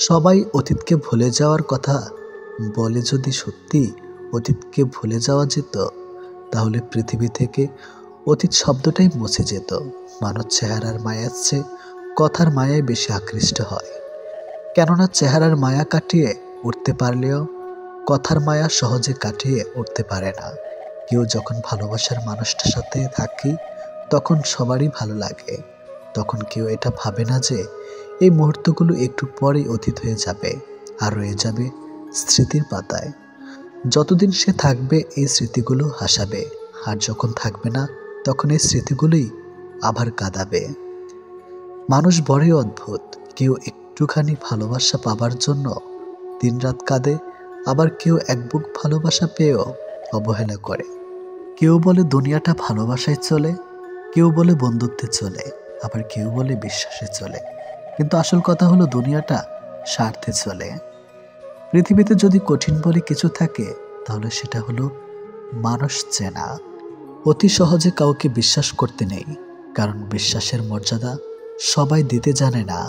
সবাই অতীতকে ভুলে যাওয়ার কথা বলে, যদি সত্যি অতীতকে ভুলে যাওয়া যেত, তাহলে পৃথিবী থেকে অতীত শব্দটাই মুছে যেত। মানুষ চেহারার মায়ার চেয়ে কথার মায়ায় বেশি আকৃষ্ট হয়, কেননা চেহারার মায়া কাটিয়ে উঠতে পারলেও কথার মায়া সহজে কাটিয়ে উঠতে পারে না। কেউ যখন ভালোবাসার মানুষটার সাথে থাকি, তখন সবারই ভালো লাগে। তখন কেউ এটা ভাবে না যে এই মুহূর্তগুলো একটু পরেই অতীত হয়ে যাবে আর রয়ে যাবে স্মৃতির পাতায়। যতদিন সে থাকবে এই স্মৃতিগুলো হাসাবে, আর যখন থাকবে না তখন এই স্মৃতিগুলোই আবার কাঁদাবে। মানুষ বড়ই অদ্ভুত, কেউ একটুখানি ভালোবাসা পাবার জন্য দিনরাত কাঁদে, আবার কেউ এক বুক ভালোবাসা পেয়েও অবহেলা করে। কেউ বলে দুনিয়াটা ভালোবাসায় চলে, কেউ বলে বন্ধুত্বে চলে, আবার কেউ বলে বিশ্বাসে চলে, কিন্তু আসল কথা হলো দুনিয়াটা স্বার্থে চলে। পৃথিবীতে যদি কঠিন বলে কিছু থাকে, তাহলে সেটা হলো মানুষ চেনা। অতি সহজে কাউকে বিশ্বাস করতে নেই, কারণ বিশ্বাসের মর্যাদা সবাই দিতে জানে না।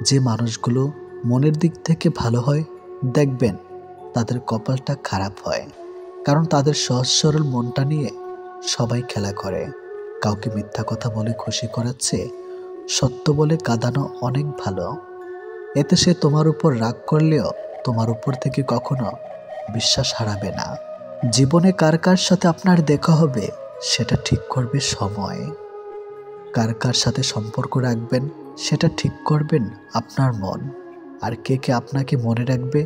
যে মানুষগুলো মনের দিক থেকে ভালো হয়, দেখবেন তাদের কপালটা খারাপ হয়, কারণ তাদের সহজ সরল মনটা নিয়ে সবাই খেলা করে। কাউকে মিথ্যা কথা বলে খুশি করাচ্ছে সত্য বলে কাঁদানো অনেক ভালো। এতে সে তোমার উপর রাগ করলেও তোমার উপর থেকে কখনো বিশ্বাস হারাবে না। জীবনে কার কার সাথে আপনার দেখা হবে সেটা ঠিক করবে সময়। কার কার সাথে সম্পর্ক রাখবেন সেটা ঠিক করবেন আপনার মন। আর কে কে আপনাকে মনে রাখবে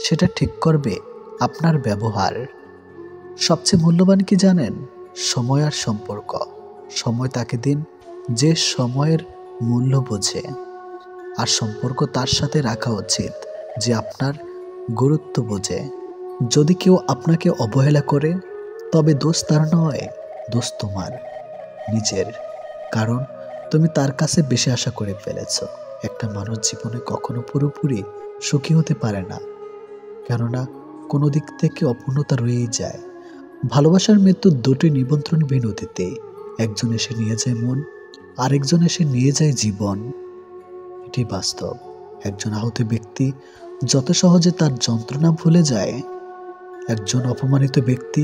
সেটা ঠিক করবে আপনার ব্যবহার। সবচেয়ে মূল্যবান কি জানেন? সময় আর সম্পর্ক। সময় তাকে দিন যে সময়ের মূল্য বোঝে, আর সম্পর্ক তার সাথে রাখা উচিত যে আপনার গুরুত্ব বোঝে। যদি কেউ আপনাকে অবহেলা করে তবে দোষ তার নয়, দোষ তোমার নিজের। কারণ তুমি তার কাছে বেশি আশা করে ফেলেছ। একটা মানুষ জীবনে কখনো পুরোপুরি সুখী হতে পারে না, কেননা কোনো দিক থেকে অপূর্ণতা রয়েই যায়। ভালোবাসার মৃত্যু দুটি নিমন্ত্রণ বিনতিতে। একজন এসে নিয়ে যায় মন, আরেকজন এসে নিয়ে যায় জীবন। এটি বাস্তব। একজন আহত ব্যক্তি যত সহজে তার যন্ত্রণা ভুলে যায়, একজন অপমানিত ব্যক্তি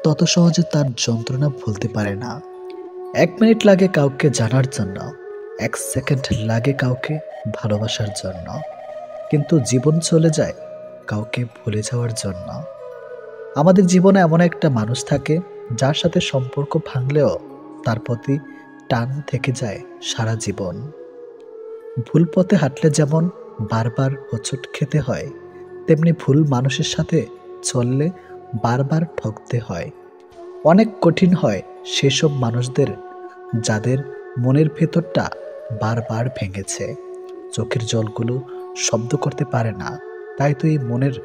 তত সহজে তার যন্ত্রণা ভুলতে পারে না। 1 মিনিট লাগে কাউকে জানার জন্য, 1 সেকেন্ড লাগে কাউকে ভালোবাসার জন্য, কিন্তু জীবন চলে যায় কাউকে ভুলে যাওয়ার জন্য। আমাদের জীবনে এমন একটা মানুষ থাকে যার সাথে সম্পর্ক ভাঙলেও তার প্রতি টান থেকে যায় সারা জীবন। ভুল পথে হাঁটলে যেমন বারবার হোঁচট খেতে হয়, তেমনি ভুল মানুষের সাথে চললে বারবার ঠকতে হয়। অনেক কঠিন হয় সেসব মানুষদের যাদের মনের ভেতরটা বারবার ভেঙেছে। চোখের জলগুলো শব্দ করতে পারে না, তাই তো এই মনের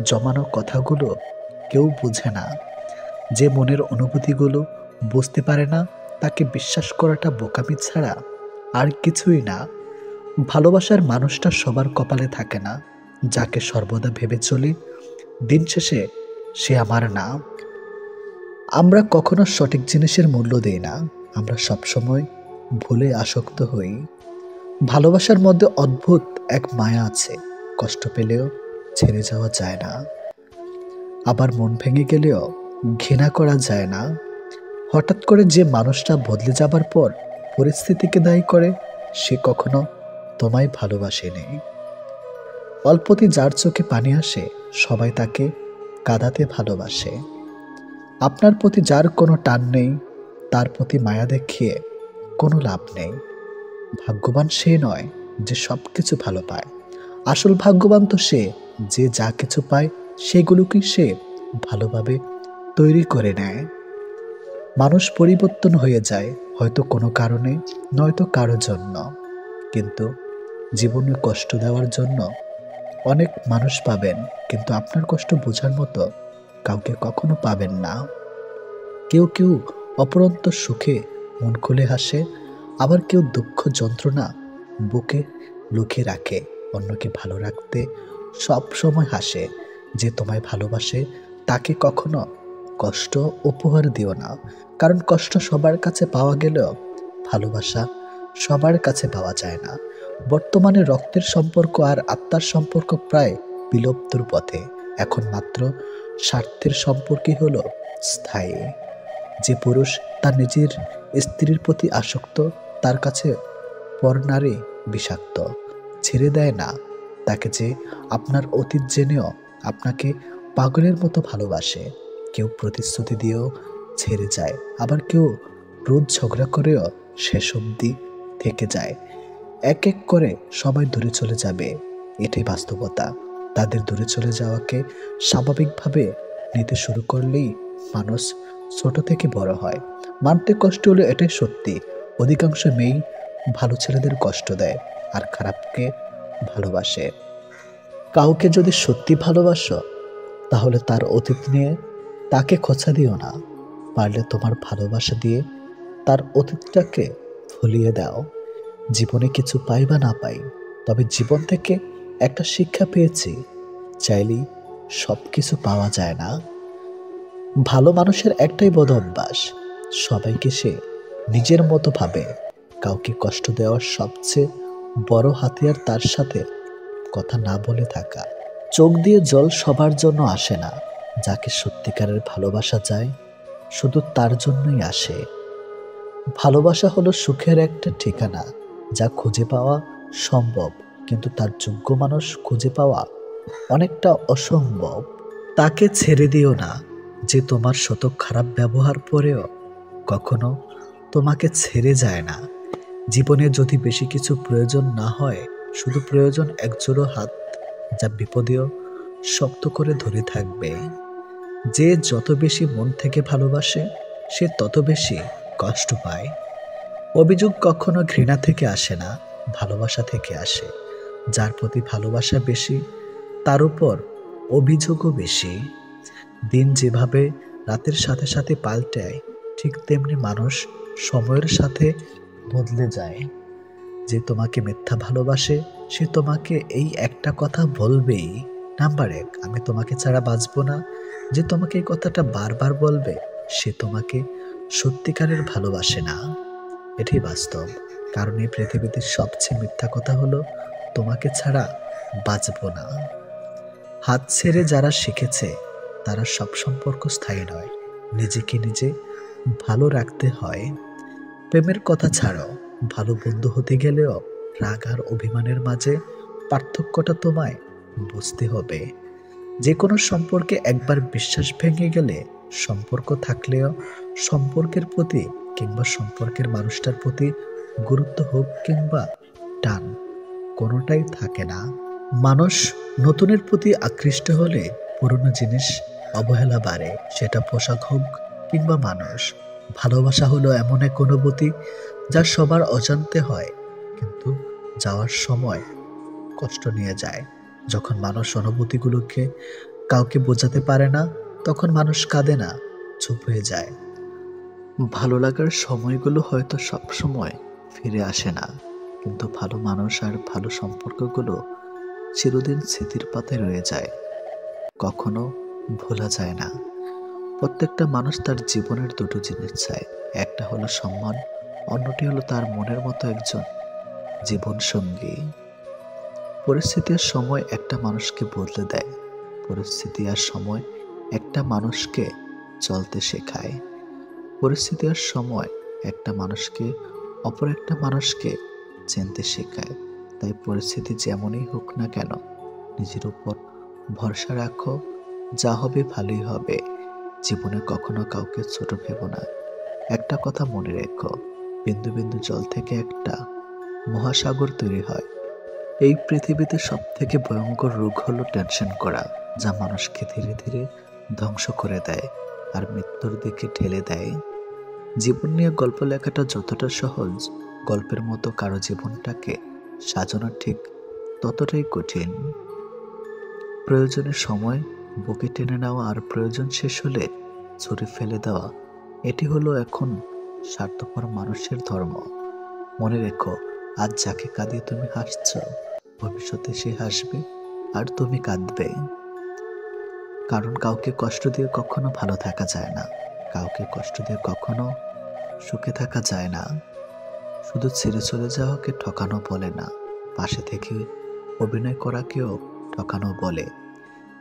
জমানো কথাগুলো কেউ বুঝে না। যে মনের অনুভূতিগুলো বুঝতে পারে না তাকে বিশ্বাস করাটা বোকামি ছাড়া আর কিছুই না। ভালোবাসার মানুষটা সবার কপালে থাকে না। যাকে সর্বদা ভেবে চলি দিন শেষে সে আমার না। আমরা কখনো সঠিক জিনিসের মূল্য দেই না, আমরা সবসময় ভুলে আসক্ত হই। ভালোবাসার মধ্যে অদ্ভুত এক মায়া আছে, কষ্ট পেলেও ছেড়ে যাওয়া যায় না, আবার মন ভেঙে গেলেও ঘৃণা করা যায় না। হঠাৎ করে যে মানুষটা বদলে যাবার পর পরিস্থিতিকে দায়ী করে, সে কখনো তোমায় ভালোবাসেনি। অল্পতে যার চোখে পানি আসে সবাই তাকে কাঁদাতে ভালোবাসে। আপনার প্রতি যার কোনো টান নেই তার প্রতি মায়া দেখিয়ে কোনো লাভ নেই। ভাগ্যবান সে নয় যে সব কিছু ভালো পায়, আসল ভাগ্যবান তো সে যে যা কিছু পায় সেগুলোকেই সে ভালোভাবে তৈরি করে নেয়। মানুষ পরিবর্তন হয়ে যায়, হয়তো কোনো কারণে, নয়তো কারো জন্য, কিন্তু জীবনে কষ্ট দেওয়ার জন্য অনেক মানুষ পাবেন, কিন্তু আপনার কষ্ট বোঝার মতো কাউকে কখনো পাবেন না। কেউ কেউ অপরন্ত সুখে মন খুলে হাসে, আবার কেউ দুঃখ যন্ত্রণা বুকে লুকিয়ে রাখে। অন্যকে ভালো রাখতে সব সময় হাসে। যে তোমায় ভালোবাসে তাকে কখনো কষ্ট উপহার দিও না, কারণ কষ্ট সবার কাছে পাওয়া গেলেও ভালোবাসা সবার কাছে পাওয়া যায় না। বর্তমানে রক্তের সম্পর্ক আর আত্মার সম্পর্ক প্রায় বিলুপ্তর পথে। এখন মাত্র স্বার্থের সম্পর্কই হলো স্থায়ী। যে পুরুষ তার নিজের স্ত্রীর প্রতি আসক্ত তার কাছে পর নারী বিষাক্ত। ছেড়ে দেয় না তাকে যে আপনার অতীত জেনেও আপনাকে পাগলের মতো ভালোবাসে। কেউ প্রতিশ্রুতি দিয়েও ছেড়ে যায়, আবার কেউ রোজ ঝগড়া করেও শেষ অবধি থেকে যায়। এক এক করে সবাই দূরে চলে যাবে, এটাই বাস্তবতা। তাদের দূরে চলে যাওয়াকে স্বাভাবিকভাবে নিতে শুরু করলেই মানুষ ছোট থেকে বড় হয়। মানতে কষ্ট হলে এটাই সত্যি, অধিকাংশ মেয়েই ভালো ছেলেদের কষ্ট দেয় আর খারাপকে ভালোবাসে। কাউকে যদি সত্যি ভালোবাসো তাহলে তার অতীত নিয়ে তাকে খোঁচা দিও না, পারলে তোমার ভালোবাসা দিয়ে তার অতীতটাকে ভুলিয়ে দাও। জীবনে কিছু পাই বা না পাই, তবে জীবন থেকে একটা শিক্ষা পেয়েছি, চাইলেই সব কিছু পাওয়া যায় না। ভালো মানুষের একটাই বদ অভ্যাস, সবাইকে সে নিজের মতো ভাবে। কাউকে কষ্ট দেওয়ার সবচেয়ে বড় হাতিয়ার তার সাথে কথা না বলে থাকা। চোখ দিয়ে জল সবার জন্য আসে না, যাকে সত্যিকারের ভালোবাসা যায় শুধু তার জন্যই আসে। ভালোবাসা হলো সুখের একটা ঠিকানা, যা খুঁজে পাওয়া সম্ভব, কিন্তু তার যোগ্য মানুষ খুঁজে পাওয়া অনেকটা অসম্ভব। তাকে ছেড়ে দিও না, যে তোমার শত খারাপ ব্যবহার পরেও কখনো তোমাকে ছেড়ে যায় না। জীবনে যদি বেশি কিছু প্রয়োজন না হয়, শুধু প্রয়োজন একজোড়ো হাত, যা বিপদেও শক্ত করে ধরে থাকবে। যে যত বেশি মন থেকে ভালোবাসে, সে তত বেশি কষ্ট পায়। অভিযোগ কখনো ঘৃণা থেকে আসে না, ভালোবাসা থেকে আসে। যার প্রতি ভালোবাসা বেশি, তার উপর অভিযোগও বেশি। দিন যেভাবে রাতের সাথে সাথে পাল্টায়, ঠিক তেমনি মানুষ সময়ের সাথে বদলে যায়। যে তোমাকে মিথ্যা ভালোবাসে, সে তোমাকে এই একটা কথা বলবেই, নাম্বার 1, আমি তোমাকে ছাড়া বাঁচব না। যে তোমাকে এই কথাটা বারবার বলবে, সে তোমাকে সত্যিকারের ভালোবাসে না। এটাই বাস্তব। কারণ এই পৃথিবীতে সবচেয়ে মিথ্যা কথা হলো, তোমাকে ছাড়া বাঁচব না। হাত ছেড়ে যারা শিখেছে, তারা সব সম্পর্ক স্থায়ী নয়। নিজেকে নিজে ভালো রাখতে হয়। প্রেমের কথা ছাড়ো, ভালো বন্ধু হতে গেলেও রাগ আর অভিমানের মাঝে পার্থক্যটা তোমায় বুঝতে হবে। যে কোনো সম্পর্কে একবার বিশ্বাস ভেঙে গেলে, সম্পর্ক থাকলেও সম্পর্কের প্রতি কিংবা সম্পর্কের মানুষটার প্রতি গুরুত্ব হোক কিংবা টান, কোনোটাই থাকে না। মানুষ নতুনের প্রতি আকৃষ্ট হলে পুরনো জিনিস অবহেলা বাড়ে, সেটা পোশাক হোক কিংবা মানুষ। ভালোবাসা হলো এমন এক অনুভূতি যা সবার অজান্তে হয়, কিন্তু যাওয়ার সময় কষ্ট নিয়ে যায়। যখন মানুষ অনুভূতিগুলোকে কাউকে বোঝাতে পারে না, তখন মানুষ কাঁদে না, চুপ হয়ে যায়। ভালো লাগার সময়গুলো হয়তো সব সময় ফিরে আসে না, কিন্তু ভালো মানুষ আর ভালো সম্পর্কগুলো চিরদিন স্মৃতির পাতায় রয়ে যায়, কখনো ভোলা যায় না। প্রত্যেকটা মানুষ তার জীবনের দুটো জিনিস চায়, একটা হলো সম্মান, অন্যটি হলো তার মনের মতো একজন জীবন সঙ্গী। পরিস্থিতি আর সময় একটা মানুষকে বদলে দেয়, পরিস্থিতি আর সময় একটা মানুষকে চলতে শেখায়, পরিস্থিতি আর সময় একটা মানুষকে অপর একটা মানুষকে চিনতে শেখায়। তাই পরিস্থিতি যেমনই হোক না কেন, নিজের উপর ভরসা রাখো, যা হবে ভালোই হবে। জীবনে কখনো কাউকে ছোট ভেবো না। একটা কথা মনে রেখো, বিন্দু বিন্দু জল থেকে একটা মহাসাগর তৈরি হয়। এই পৃথিবীতে সব থেকে ভয়ঙ্কর রোগ হলো টেনশন করা, যা মানুষকে ধীরে ধীরে ধ্বংস করে দেয় আর মৃত্যুর দিকে ঠেলে দেয়। জীবন নিয়ে গল্প লেখাটা যতটা সহজ, গল্পের মতো কারো জীবনটাকে সাজানো ঠিক ততটাই কঠিন। প্রয়োজনের সময় বুকে টেনে নেওয়া আর প্রয়োজন শেষ হলে ছুঁড়ে ফেলে দেওয়া, এটি হলো এখন স্বার্থপর মানুষের ধর্ম। মনে রেখো, আজ যাকে কাঁদিয়ে তুমি হাসছ, ভবিষ্যতে সে হাসবে আর তুমি কাঁদবে। কারণ কাউকে কষ্ট দিয়ে কখনো ভালো থাকা যায় না, কাউকে কষ্ট দিয়ে কখনো সুখে থাকা যায় না। শুধু ছেড়ে চলে যাওয়াকে ঠকানো বলে না, পাশে থেকে অভিনয় করাকেও ঠকানো বলে।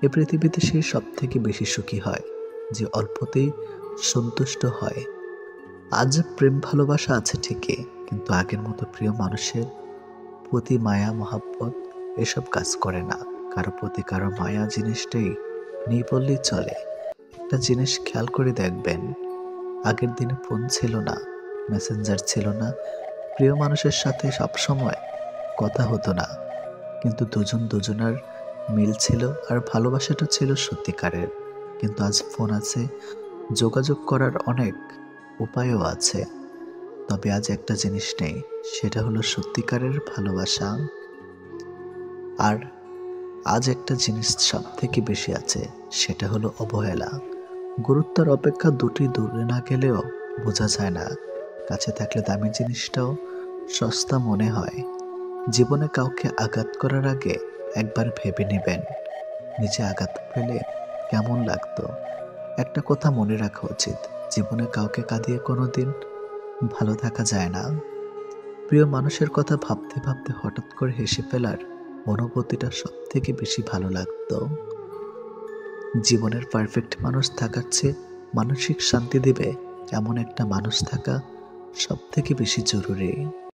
এ পৃথিবীতে সে সব থেকে বেশি সুখী হয় যে অল্পতেই সন্তুষ্ট হয়। আজ প্রেম ভালোবাসা আছে ঠিকই, কিন্তু আগের মতো প্রিয় মানুষের প্রতি মায়া মহাব্বত এসব কাজ করে না। কারো প্রতি কারো মায়া জিনিসটাই নেই বললেই চলে। একটা জিনিস খেয়াল করে দেখবেন, আগের দিনে ফোন ছিল না, মেসেঞ্জার ছিল না, প্রিয় মানুষের সাথে সবসময় কথা হতো না, কিন্তু দুজন দুজনার মিল ছিল আর ভালোবাসাটা ছিল সত্যিকারের। কিন্তু আজ ফোন আছে, যোগাযোগ করার অনেক উপায়ও আছে, তবে আজ একটা জিনিস নেই, সেটা হলো সত্যিকারের ভালোবাসা। আর আজ একটা জিনিস সব থেকে বেশি আছে, সেটা হলো অবহেলা। গুরুত্বের অপেক্ষা দুটি দূরে না গেলেও বোঝা যায় না, কাছে থাকলে দামি জিনিসটাও সস্তা মনে হয়। জীবনে কাউকে আঘাত করার আগে একবার ভেবে নেবেন, নিজে আঘাত পেলে কেমন লাগতো। একটা কথা মনে রাখা উচিত, জীবনে কাউকে কাঁদিয়ে কোনোদিন ভালো থাকা যায় না। প্রিয় মানুষের কথা ভাবতে ভাবতে হঠাৎ করে হেসে ফেলার অনুভূতিটা সব থেকে বেশি ভালো লাগতো। জীবনের পারফেক্ট মানুষ থাকার চেয়ে মানসিক শান্তি দেবে এমন একটা মানুষ থাকা সব থেকে বেশি জরুরি।